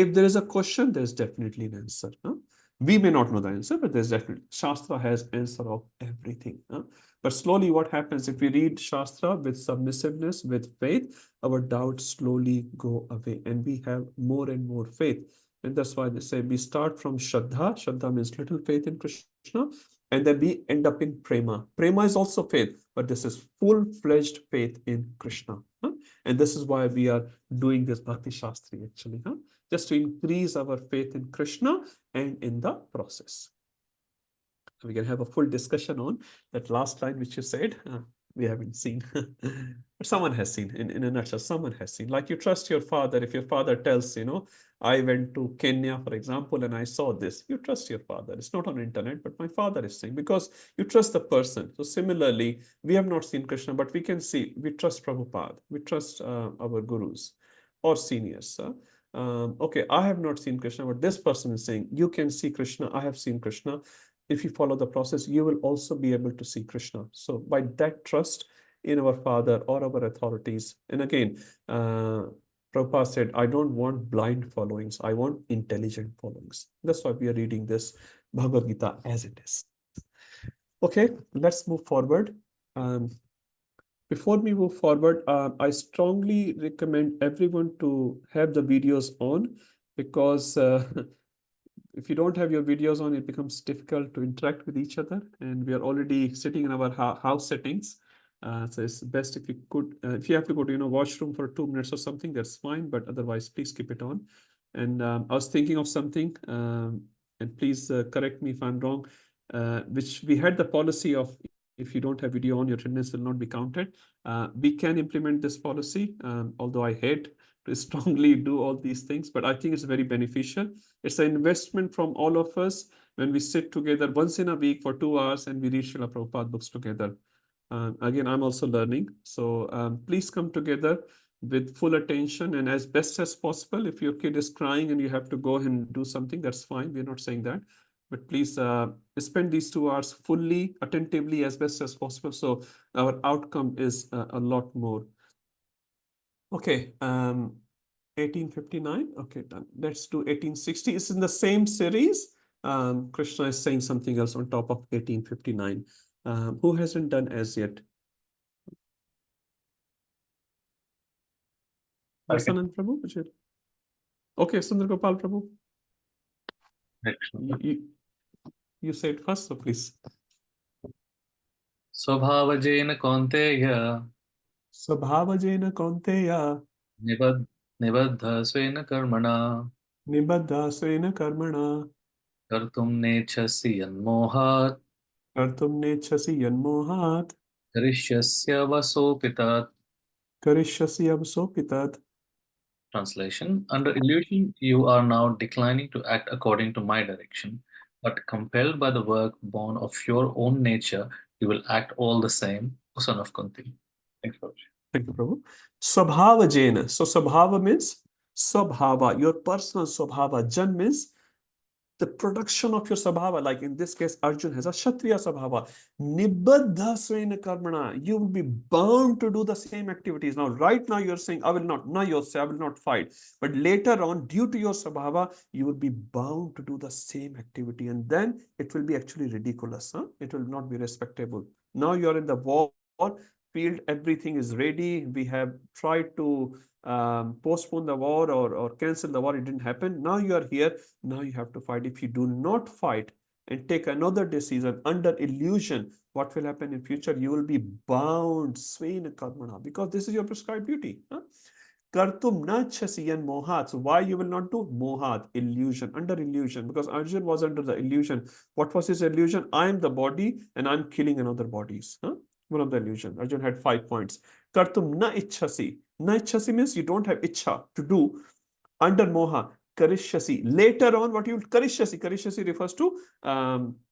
if there is a question, there's definitely an answer. We may not know the answer, but there's definitely, Shastra has answer of everything. But slowly what happens, if we read Shastra with submissiveness, with faith, our doubts slowly go away and we have more and more faith. And that's why they say we start from Shraddha. Shraddha means little faith in Krishna. And then we end up in Prema. Prema is also faith, but this is full-fledged faith in Krishna. And this is why we are doing this Bhakti Shastri actually, just to increase our faith in Krishna and in the process. We can have a full discussion on that last line which you said. We haven't seen, but someone has seen. In a nutshell, someone has seen. Like you trust your father. If your father tells, I went to Kenya, for example, and I saw this, you trust your father. It's not on internet, but my father is saying, because you trust the person. So similarly, we have not seen Krishna, but we can see, we trust Prabhupada, we trust our gurus or seniors. Okay, I have not seen Krishna, but this person is saying, you can see Krishna, I have seen Krishna. If you follow the process, you will also be able to see Krishna. So by that trust in our father or our authorities, and again, Prabhupada said, I don't want blind followings. I want intelligent followings. That's why we are reading this Bhagavad Gita as it is. Okay, let's move forward. Before we move forward, I strongly recommend everyone to have the videos on, because if you don't have your videos on, it becomes difficult to interact with each other. And we are already sitting in our house settings. So it's best if you could, if you have to go to, washroom for 2 minutes or something, that's fine. But otherwise, please keep it on. And I was thinking of something, and please correct me if I'm wrong, which we had the policy of, if you don't have video on, your attendance will not be counted. We can implement this policy, although I hate to strongly do all these things, but I think it's very beneficial. It's an investment from all of us when we sit together once in a week for 2 hours and we read Srila Prabhupada books together. Again, I'm also learning. So please come together with full attention and as best as possible. If your kid is crying and you have to go and do something, that's fine. We're not saying that. But please spend these 2 hours fully, attentively, as best as possible. So our outcome is a lot more. Okay, 1859. Okay, done. Let's do 1860. It's in the same series. Krishna is saying something else on top of 1859. Who hasn't done as yet? Vasanand Prabhu? Okay, Sundar Gopal Prabhu. You said first, so please. Swabhavajena Kaunteya Swabhavajena Kaunteya Nibaddha Svena Karmana Nibaddha Svena Karmana Kartum Nechasi Yanmohat Kartum Nechasi Yanmohat Karishyasya Vasopitat. Karishyasya Vasopitat. Translation: under illusion, you are now declining to act according to my direction, but compelled by the work born of your own nature, you will act all the same, O son of Kunti. Thank you, Prabhuji. Thank you, Prabhu. Swabhava Jena. So Swabhava means Swabhava, your personal Swabhava. Jan means the production of your Swabhava. Like in this case, Arjun has a Kshatriya Swabhava. Nibaddha Svena Karmana. You will be bound to do the same activities. Now, right now you're saying, I will not. Now you'll say, I will not fight. But later on, due to your Swabhava, you will be bound to do the same activity. And then it will be actually ridiculous. It will not be respectable. Now you're in the war field, everything is ready. We have tried to postpone the war or cancel the war. It didn't happen. Now you are here. Now you have to fight. If you do not fight and take another decision under illusion, what will happen in future? You will be bound, svena karmana, because this is your prescribed duty. Kartum na chasiyan mohat. So why you will not do? Mohat, illusion, under illusion. Because Arjun was under the illusion. What was his illusion? I am the body and I'm killing another bodies. One of the illusion. Arjun had 5 points. Kartum na ichhasi. Na ichhasi means you don't have ichha to do. Under moha. karishyasi. Later on, what you will karishyasi. Karishyasi refers to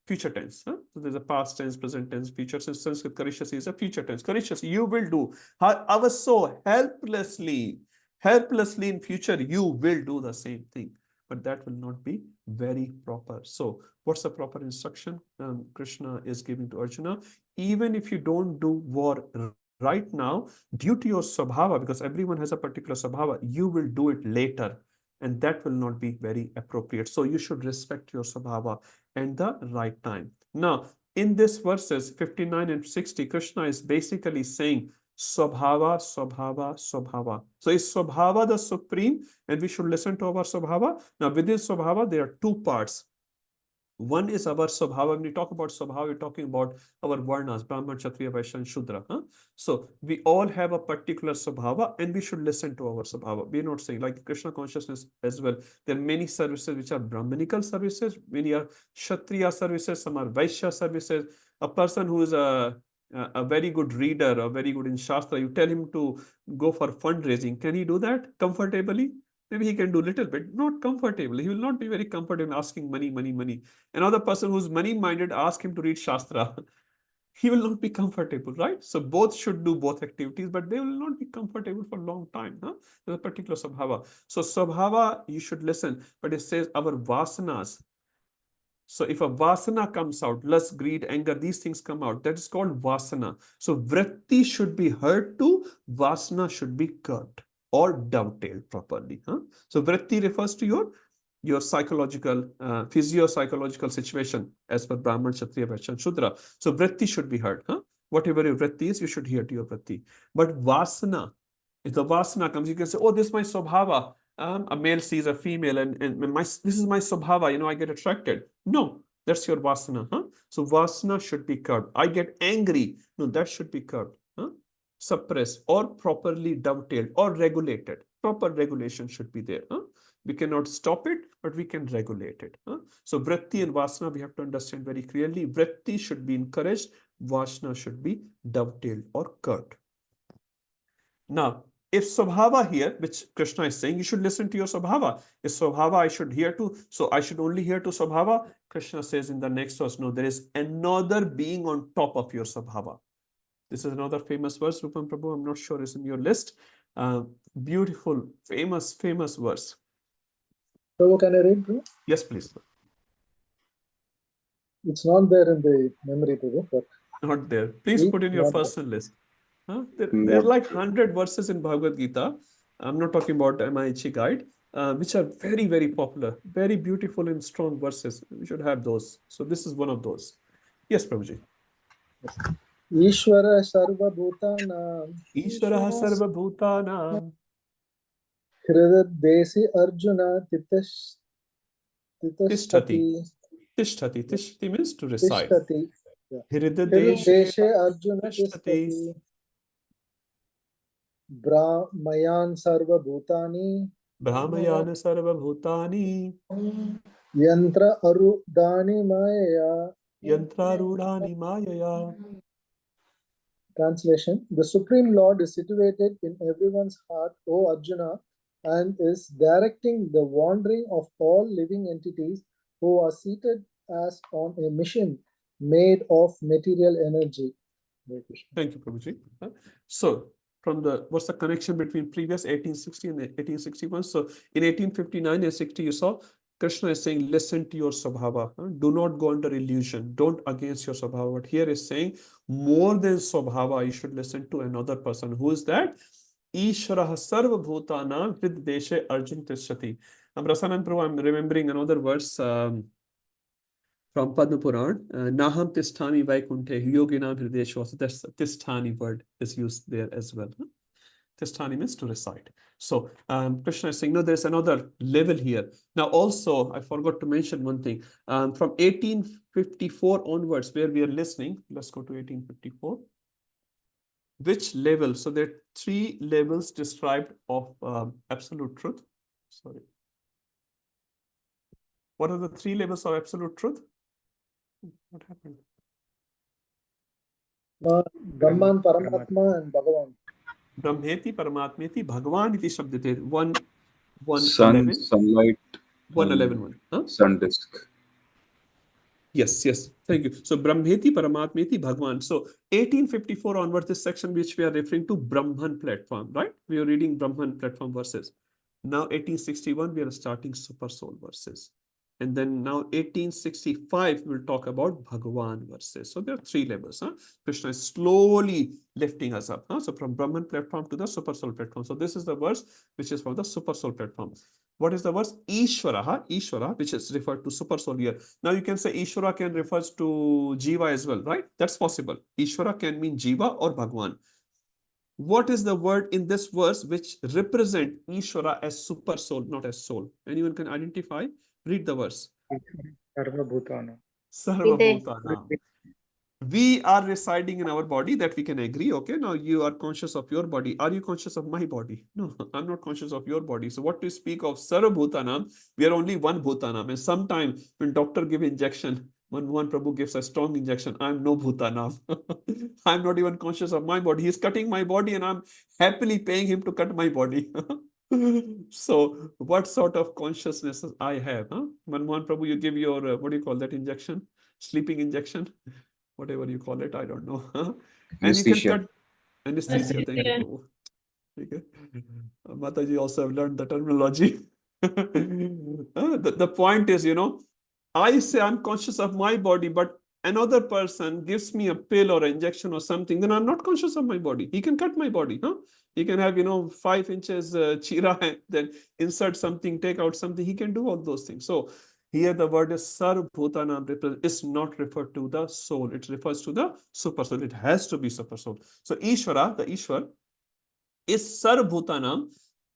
future tense. So there's a past tense, present tense, future tense. Sanskrit karishyasi is a future tense. Karishyasi, you will do. Avaso, helplessly in future, you will do the same thing. But that will not be very proper. So what's the proper instruction Krishna is giving to Arjuna? Even if you don't do war right now, due to your svabhava, because everyone has a particular svabhava, you will do it later. And that will not be very appropriate. So you should respect your svabhava and the right time. Now, in this verses 59 and 60, Krishna is basically saying Swabhava, Swabhava, Swabhava. So is Swabhava the supreme and we should listen to our Swabhava? Now within Swabhava, there are two parts. One is our Swabhava. When we talk about Swabhava, we're talking about our Varnas, Brahman, Kshatriya, Vaishya, and Shudra. So we all have a particular Swabhava and we should listen to our Swabhava. We're not saying like Krishna consciousness as well. There are many services which are Brahmanical services, many are Kshatriya services, some are Vaishya services. A person who is a very good reader, a very good in Shastra, you tell him to go for fundraising. Can he do that comfortably? Maybe he can do a little bit, not comfortable. He will not be very comfortable asking money, money, money. Another person who's money-minded, ask him to read Shastra. He will not be comfortable, right? So both should do both activities, but they will not be comfortable for a long time. There's a particular Swabhava. So Swabhava, you should listen, but it says our vasanas. So if a vasana comes out, lust, greed, anger, these things come out, that is called vasana. So vritti should be heard to, vasana should be curbed or dovetailed properly. So vritti refers to your psychological, physio-psychological situation as per Brahman, Kshatriya, Vaishya, and Shudra. So vritti should be heard. Whatever your vritti is, you should hear to your vritti. But vasana, if the vasana comes, you can say, oh, this is my swabhava. A male sees a female and this is my swabhava, I get attracted. No, that's your vasana. So vasana should be curbed. I get angry. No, that should be curbed. Suppressed or properly dovetailed or regulated. Proper regulation should be there. We cannot stop it, but we can regulate it. So vritti and vasana, we have to understand very clearly. Vritti should be encouraged. Vasana should be dovetailed or curbed. Now, if Swabhava here, which Krishna is saying, you should listen to your Swabhava. If Swabhava I should hear to, so I should only hear to Swabhava. Krishna says in the next verse, no, there is another being on top of your Swabhava. This is another famous verse, Rupam Prabhu, I'm not sure it's in your list. Beautiful, famous verse. Prabhu, can I read, Prabhu? Yes, please. It's not there in the memory, Prabhu. But not there. Please put in your personal list. There are like 100 verses in Bhagavad Gita. I'm not talking about MIHE guide, which are very, very popular, very beautiful and strong verses. We should have those. So this is one of those. Yes, Prabhuji. Ishvara Sarva Bhutanam. Ishvara Sarva Bhutanam. Hridadesi Arjuna Tishtati. Tishtati means to reside. Hridadeshe Arjuna Tishtati. Brahmayan Sarva Bhutani. Brahmayana Sarva Bhutani. Yantra Arudani Maya. Yantra Arudani Maya. Translation: The Supreme Lord is situated in everyone's heart, O Arjuna, and is directing the wandering of all living entities who are seated as on a mission made of material energy. Thank you, Prabhuji. So, what's the connection between previous 1860 and 1861? So, in 1859 and 60, you saw Krishna is saying, listen to your Swabhava. Do not go under illusion. Don't against your Swabhava. But here is saying, more than Swabhava, you should listen to another person. Who is that? Ishvara Sarva Bhutanam Hridadeshe Arjun Tishtati. Rasanand Prabhu, I'm remembering another verse from Padma Puran. Naham Tisthami Vaikunthe Yoginam Hrideshwa. So that's Tisthani word is used there as well. Tisthani means to reside. So Krishna is saying, no, there's another level here. Now also, I forgot to mention one thing. From 1854 onwards, where we are listening, let's go to 1854. Which level? So there are 3 levels described of absolute truth. Sorry. What are the 3 levels of absolute truth? What happened? Brahman, Paramatma, and Bhagavan. Brahmeti, Paramatmeti, Bhagavan iti shabdate. One Sun, 111. sunlight, 111. Huh? sun disk. Yes. Thank you. So Brahmeti Paramatmeti Bhagwan. So 1854 onwards, this section which we are referring to Brahman platform, right? We are reading Brahman platform verses. Now 1861, we are starting Super Soul verses. And then now 1865, we'll talk about Bhagwan verses. So there are three levels. Krishna is slowly lifting us up. So from Brahman platform to the Super Soul platform. So this is the verse which is for the Super Soul platform. What is the verse? Ishvara, which is referred to Super Soul here. Now you can say Ishvara can refers to Jiva as well, right? That's possible. Ishvara can mean Jiva or Bhagwan. What is the word in this verse which represent Ishvara as super soul, not as soul? Anyone can identify? Read the verse. Sarvabhutana. Sarvabhutana. We are residing in our body, that we can agree. Okay, now you are conscious of your body. Are you conscious of my body? No, I'm not conscious of your body. So what to speak of Sarvabhutanam? We are only one Bhutanam. And sometimes when doctor give injection, when one Prabhu gives a strong injection, I'm no Bhutanam. I'm not even conscious of my body. He's cutting my body and I'm happily paying him to cut my body. So what sort of consciousness I have? When one Prabhu, you give your, what do you call that injection? Sleeping injection? Whatever you call it, I don't know. And you can Anesthesia. cut anesthesia. Thank you, Prabhu. Okay. Mataji also have learned the terminology. The point is, I say I'm conscious of my body, but another person gives me a pill or injection or something, then I'm not conscious of my body. He can cut my body. He can have, 5 inches chira and then insert something, take out something. He can do all those things. So here the word is Sarvabhutanam is not referred to the soul. It refers to the super soul. It has to be super soul. So Ishvara, the Ishwar, is Sarvabhutanam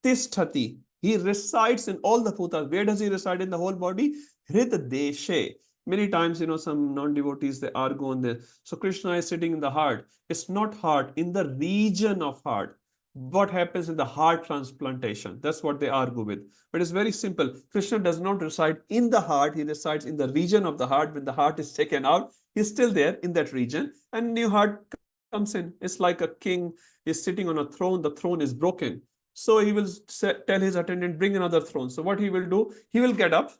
Tisthati. He resides in all the bhutas. Where does he reside in the whole body? Hridadeshe. Many times, some non-devotees, they argue on this. So Krishna is sitting in the heart. It's not heart, in the region of heart. What happens in the heart transplantation? That's what they argue with. But it's very simple. Krishna does not reside in the heart. He resides in the region of the heart. When the heart is taken out, he's still there in that region. And new heart comes in. It's like a king is sitting on a throne. The throne is broken. So he will tell his attendant, bring another throne. So what he will do, he will get up.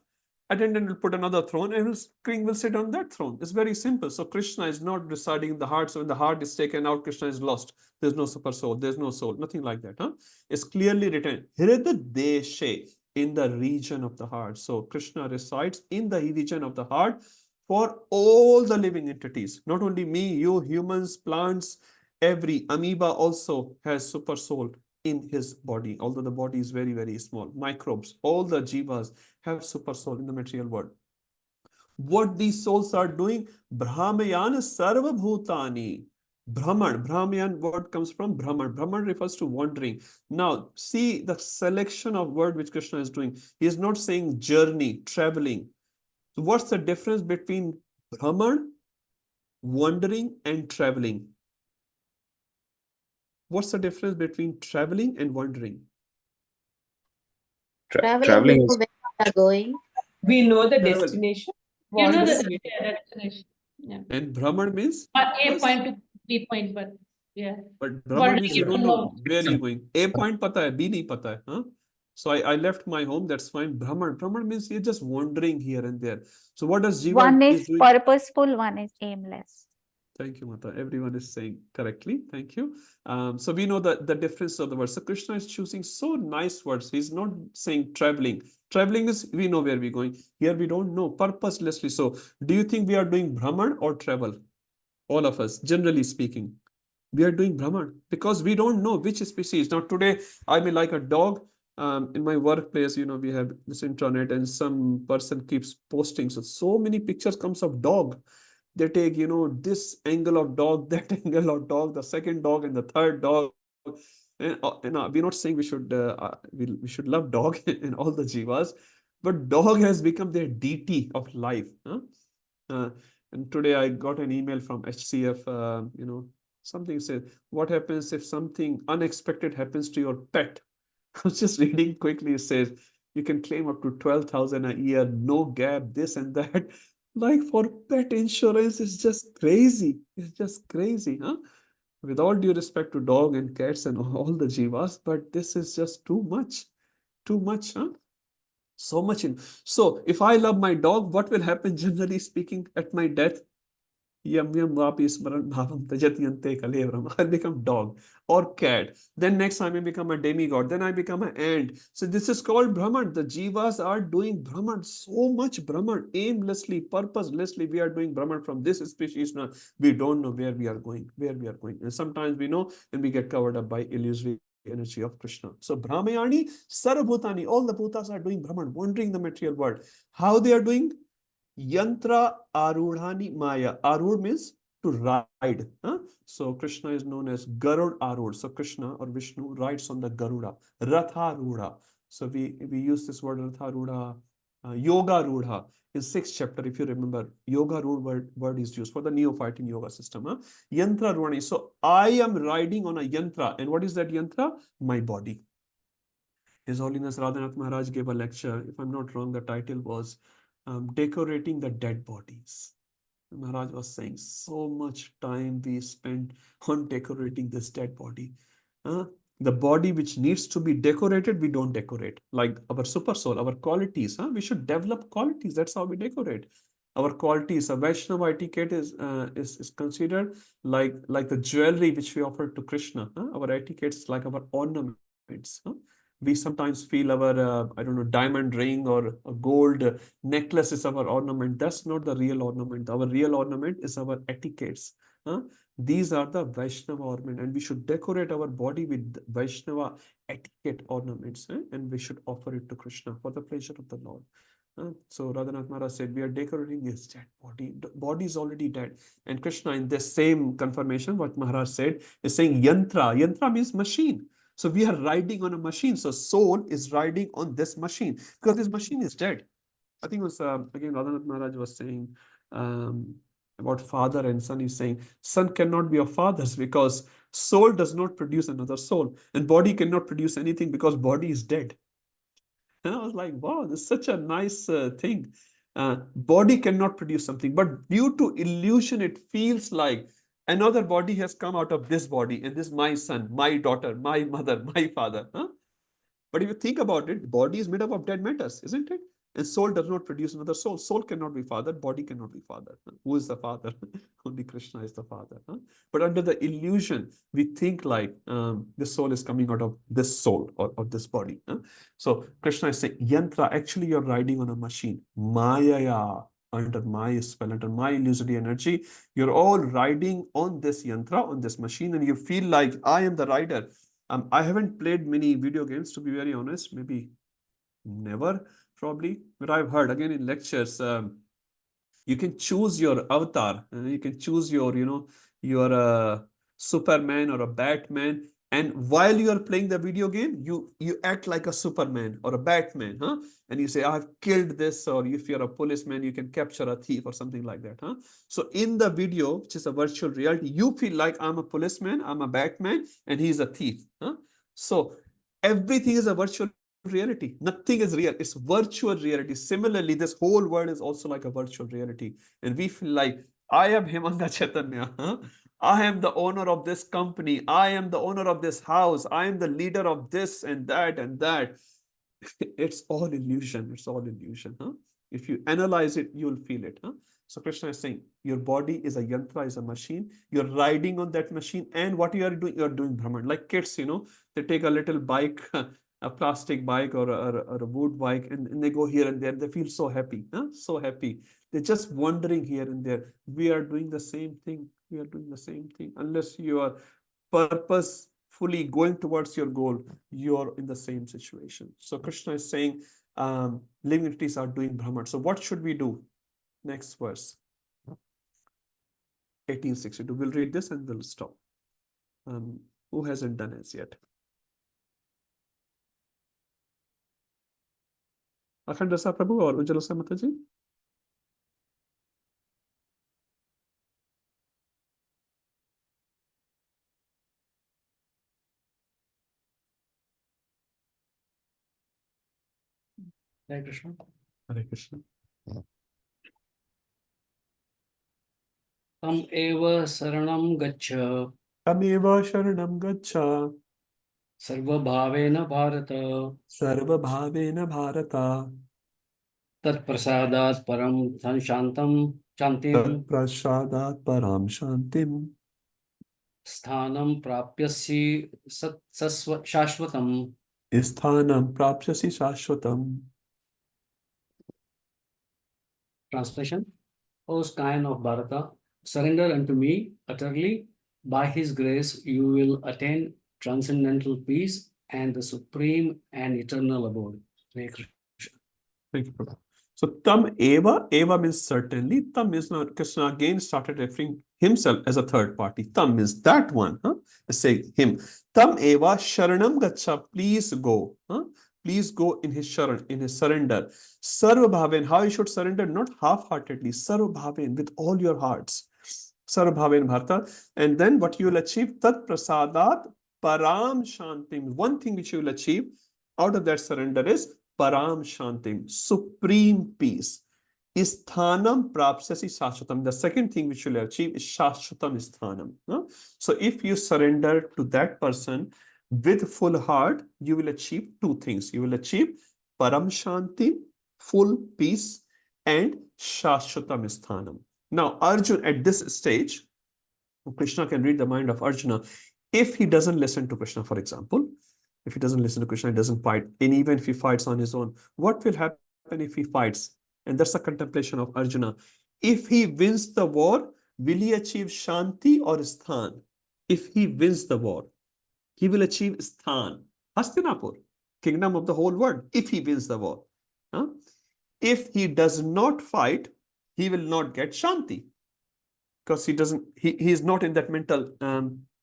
Attendant will put another throne and king will sit on that throne. It's very simple. So Krishna is not residing in the heart. So when the heart is taken out, Krishna is lost. There's no super soul. There's no soul. Nothing like that. It's clearly written, Hridadeshe, in the region of the heart. So Krishna resides in the region of the heart for all the living entities. Not only me, you, humans, plants, every amoeba also has super soul in his body, although the body is very, very small. Microbes, all the jivas have super soul in the material world. What these souls are doing, Brahmayan Sarva Bhutani. Brahmayan word comes from Brahman. Brahman refers to wandering. Now, see the selection of word which Krishna is doing. He is not saying journey, traveling. So what's the difference between Brahman, wandering, and traveling? What's the difference between traveling and wandering? Traveling, we Traveling know is where we are going. We know the Travel. destination. You know Wandering, the we destination. Yeah. And Brahman means? A Yes. point to B point, but yeah. But Brahman Wandering, means you you don't don't know know. where you're going. A point pata hai, B nahi pata hai. So I left my home, that's fine. Brahman means you're just wandering here and there. So what does Jiva One is is doing? purposeful, one is aimless. Thank you, Mata. Everyone is saying correctly. Thank you. So we know the difference of the words. So Krishna is choosing so nice words. He's not saying traveling. Traveling is, we know where we're going. Here we don't know, purposelessly. So do you think we are doing Brahman or travel? All of us, generally speaking. We are doing Brahman because we don't know which species. Now today, I may like a dog. In my workplace, we have this internet and some person keeps posting. So many pictures comes of dog. They take, this angle of dog, that angle of dog, the second dog and the third dog. And we're not saying we should love dog and all the jivas, but dog has become their deity of life. And today I got an email from HCF, something said, what happens if something unexpected happens to your pet? I was just reading quickly. It says you can claim up to 12,000 a year, no gap, this and that. Like for pet insurance, it's just crazy. It's just crazy, With all due respect to dog and cats and all the jivas, but this is just too much. Too much, huh? So much in. So if I love my dog, what will happen generally speaking at my death? Yam yam vapi smaran bhavam tajatyante kalevram. I'll become dog or cat. Then next time I become a demigod. Then I become an ant. So this is called Brahman. The jivas are doing Brahman. So much Brahman. Aimlessly, purposelessly, we are doing Brahman from this species. Now, we don't know where we are going. Where we are going. And sometimes we know and we get covered up by illusory energy of Krishna. So Brahmayani, Sarabhutani, all the Bhutas are doing Brahman, wandering the material world. How they are doing? Yantra Arudhani Maya. Arud means to ride. Huh? So Krishna is known as Garud Arud. So Krishna or Vishnu rides on the Garuda. Ratha Rudha. So we use this word Ratha Rudha, Yoga Rudha. In 6th chapter, if you remember, Yoga Rudha word is used for the neophyte in yoga system. Huh? Yantra Rudhani. So I am riding on a yantra. And what is that yantra? My body. His Holiness Radhanath Maharaj gave a lecture. If I'm not wrong, the title was Decorating the Dead Bodies. Maharaj was saying so much time we spend on decorating this dead body. The body which needs to be decorated, we don't decorate. Like our super soul, our qualities. We should develop qualities. That's how we decorate. Our qualities. A Vaishnava etiquette is considered like the jewelry which we offer to Krishna. Our etiquette is like our ornaments. We sometimes feel our, I don't know, diamond ring or a gold necklace is our ornament. That's not the real ornament. Our real ornament is our etiquettes. These are the Vaishnava ornament, and we should decorate our body with Vaishnava etiquette ornaments, and we should offer it to Krishna for the pleasure of the Lord. So Radhanath Maharaj said, we are decorating his dead body. The body is already dead. And Krishna, in this same confirmation, what Maharaj said, is saying yantra. Yantra means machine. So we are riding on a machine. So soul is riding on this machine because this machine is dead. I think it was, again, Radhanath Maharaj was saying about father and son. He's saying son cannot be a father's because soul does not produce another soul, and body cannot produce anything because body is dead. And I was like, wow, this is such a nice thing. Body cannot produce something, but due to illusion, it feels like another body has come out of this body, and this is my son, my daughter, my mother, my father. But if you think about it, body is made up of dead matters, isn't it? And soul does not produce another soul. Soul cannot be father, body cannot be father. Who is the father? Only Krishna is the father. But under the illusion, we think like the soul is coming out of this soul or this body. So Krishna is saying, yantra, actually you're riding on a machine. Maya, under my spell, under my illusory energy, you're all riding on this yantra, on this machine, and you feel like I am the rider. I haven't played many video games, to be very honest, maybe never, probably, but I've heard again in lectures, you can choose your avatar, you can choose your, you're a Superman or a Batman, and while you are playing the video game, you act like a Superman or a Batman, and you say, I've killed this, or if you're a policeman, you can capture a thief or something like that, So in the video, which is a virtual reality, you feel like I'm a policeman, I'm a Batman, and he's a thief, So everything is a virtual reality. Nothing is real. It's virtual reality. Similarly, this whole world is also like a virtual reality. And we feel like, I am Hemanga Chaitanya. I am the owner of this company. I am the owner of this house. I am the leader of this and that and that. It's all illusion. It's all illusion. If you analyze it, you'll feel it. So Krishna is saying, your body is a yantra, is a machine. You're riding on that machine. And what you are doing, you're doing Brahman. Like kids, they take a little bike, a plastic bike or a wood bike, and they go here and there. They feel so happy, so happy. They're just wandering here and there. We are doing the same thing. We are doing the same thing. Unless you are purposefully going towards your goal, you're in the same situation. So Krishna is saying, living entities are doing Brahman. So what should we do? Next verse. 1862. We'll read this and we'll stop. Who hasn't done as yet? Akhand Rasa Prabhu or Ujjwala Mataji? Hare Krishna. Hare Krishna. Tam eva saranam gaccha. Tameva sharanam gaccha. Sarvabhavena Bharata. Sarvabhavena Bharata. Tat prasadat param shantam Tat chantim. prasadat param shantim. Sthanam prapyasi shashvatam. Isthanam prapsyasi shashvatam. Translation: O scion of Bharata, surrender unto me utterly. By his grace, you will attain transcendental peace and the supreme and eternal abode. Hare Krishna. Thank you, Prabhu. So tam eva, eva means certainly. Tam is now Krishna again started referring himself as a third party. Tam means that one. Say him. Tam eva sharanam gacha. Please go. Please go in his sharan, in his surrender. Sarva bhaven. How you should surrender? Not half-heartedly. Sarva bhaven, with all your hearts. Sarva bhaven bharta. And then what you will achieve? Tat prasadat param shantim. One thing which you will achieve out of that surrender is Param Shantim, supreme peace. Isthanam prapsyasi shashvatam. The second thing which you will achieve is shashvatam isthanam. So if you surrender to that person with full heart, you will achieve two things. You will achieve Param Shanti, full peace, and shashvatam isthanam. Now, Arjuna at this stage, Krishna can read the mind of Arjuna. If he doesn't listen to Krishna, for example, if he doesn't listen to Krishna, he doesn't fight. And even if he fights on his own, what will happen if he fights? And that's the contemplation of Arjuna. If he wins the war, will he achieve Shanti or Sthan? If he wins the war, he will achieve Sthan, Hastinapur, kingdom of the whole world, if he wins the war. If he does not fight, he will not get Shanti, because he is not in that mental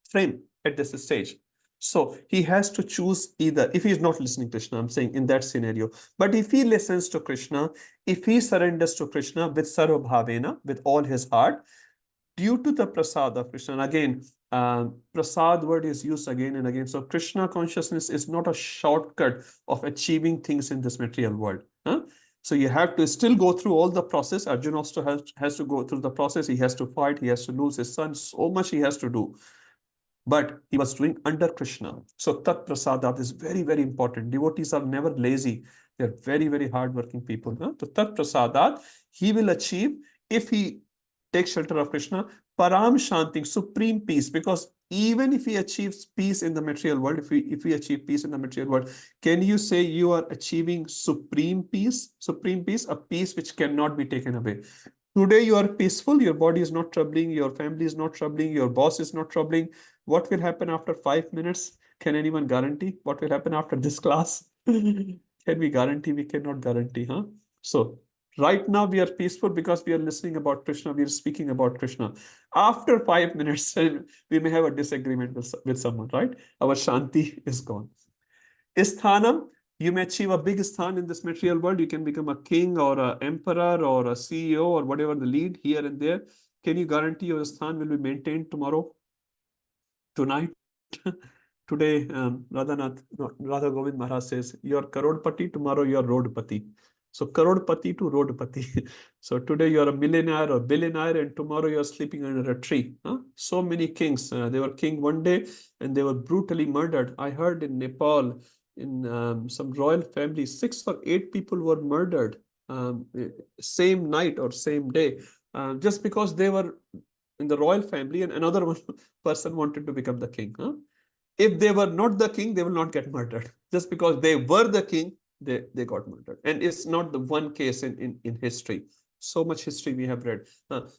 frame at this stage. So he has to choose either. If he is not listening to Krishna, I'm saying in that scenario. But if he listens to Krishna, if he surrenders to Krishna with sarva bhavena, with all his heart, due to the prasad of Krishna, and again, prasad word is used again and again. So Krishna consciousness is not a shortcut of achieving things in this material world. So you have to still go through all the process. Arjuna also has to go through the process. He has to fight. He has to lose his son. So much he has to do. But he was doing under Krishna. So Tat Prasadat is very, very important. Devotees are never lazy. They're very, very hardworking people. So Tat Prasadat, he will achieve, if he takes shelter of Krishna, Param Shanti, supreme peace. Because even if he achieves peace in the material world, if we achieve peace in the material world, can you say you are achieving supreme peace? Supreme peace, a peace which cannot be taken away. Today you are peaceful, your body is not troubling, your family is not troubling, your boss is not troubling. What will happen after 5 minutes? Can anyone guarantee? What will happen after this class? Can we guarantee? We cannot guarantee, So right now we are peaceful because we are listening about Krishna, we are speaking about Krishna. After 5 minutes, we may have a disagreement with someone, right? Our Shanti is gone. Isthanam, you may achieve a big sthan in this material world. You can become a king or an emperor or a CEO or whatever the lead here and there. Can you guarantee your sthan will be maintained tomorrow? Tonight? Today, Radha Govind Maharaj says, you're Karodpati, tomorrow you're Rodpati. So Karodpati to Rodpati. So today you're a millionaire or billionaire and tomorrow you're sleeping under a tree. So many kings, they were king one day and they were brutally murdered. I heard in Nepal, in some royal family, 6 or 8 people were murdered same night or same day, just because they were in the royal family and another one person wanted to become the king. If they were not the king, they will not get murdered. Just because they were the king, they got murdered. And it's not the one case in history. So much history we have read.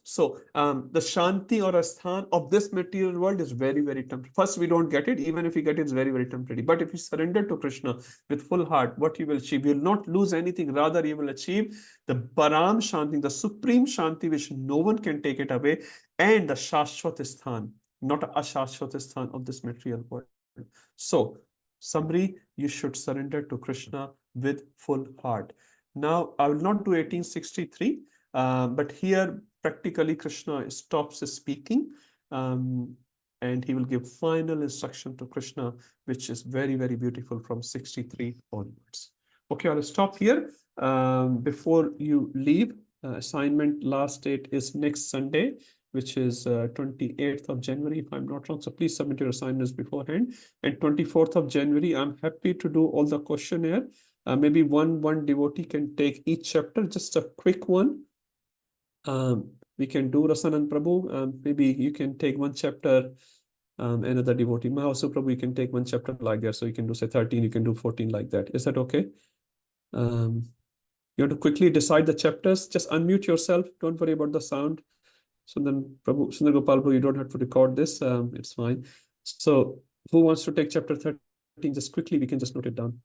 So the Shanti or Asthan of this material world is very, very temporary. First, we don't get it. Even if we get it, it's very, very temporary. But if you surrender to Krishna with full heart, what you will achieve, you will not lose anything. Rather, you will achieve the Param Shanti, the supreme Shanti, which no one can take it away, and the Shashvat Sthan, not a Ashashvat Sthan of this material world. So, summary, you should surrender to Krishna with full heart. Now, I will not do 1863, but here practically Krishna stops speaking and he will give final instruction to Krishna, which is very, very beautiful from 63 onwards. Okay, I'll stop here. Before you leave, assignment last date is next Sunday. which is 28th of January, if I'm not wrong. So please submit your assignments beforehand. And 24th of January, I'm happy to do all the questionnaire. Maybe one devotee can take each chapter, just a quick one. We can do Rasanand Prabhu. Maybe you can take one chapter. Another devotee, Mahasu Prabhu, you can take one chapter like that. So you can do say 13, you can do 14 like that. Is that okay? You have to quickly decide the chapters. Just unmute yourself. Don't worry about the sound. So then Prabhu, Sundar Gopal Prabhu, you don't have to record this. It's fine. So who wants to take chapter 13? Just quickly, we can just note it down.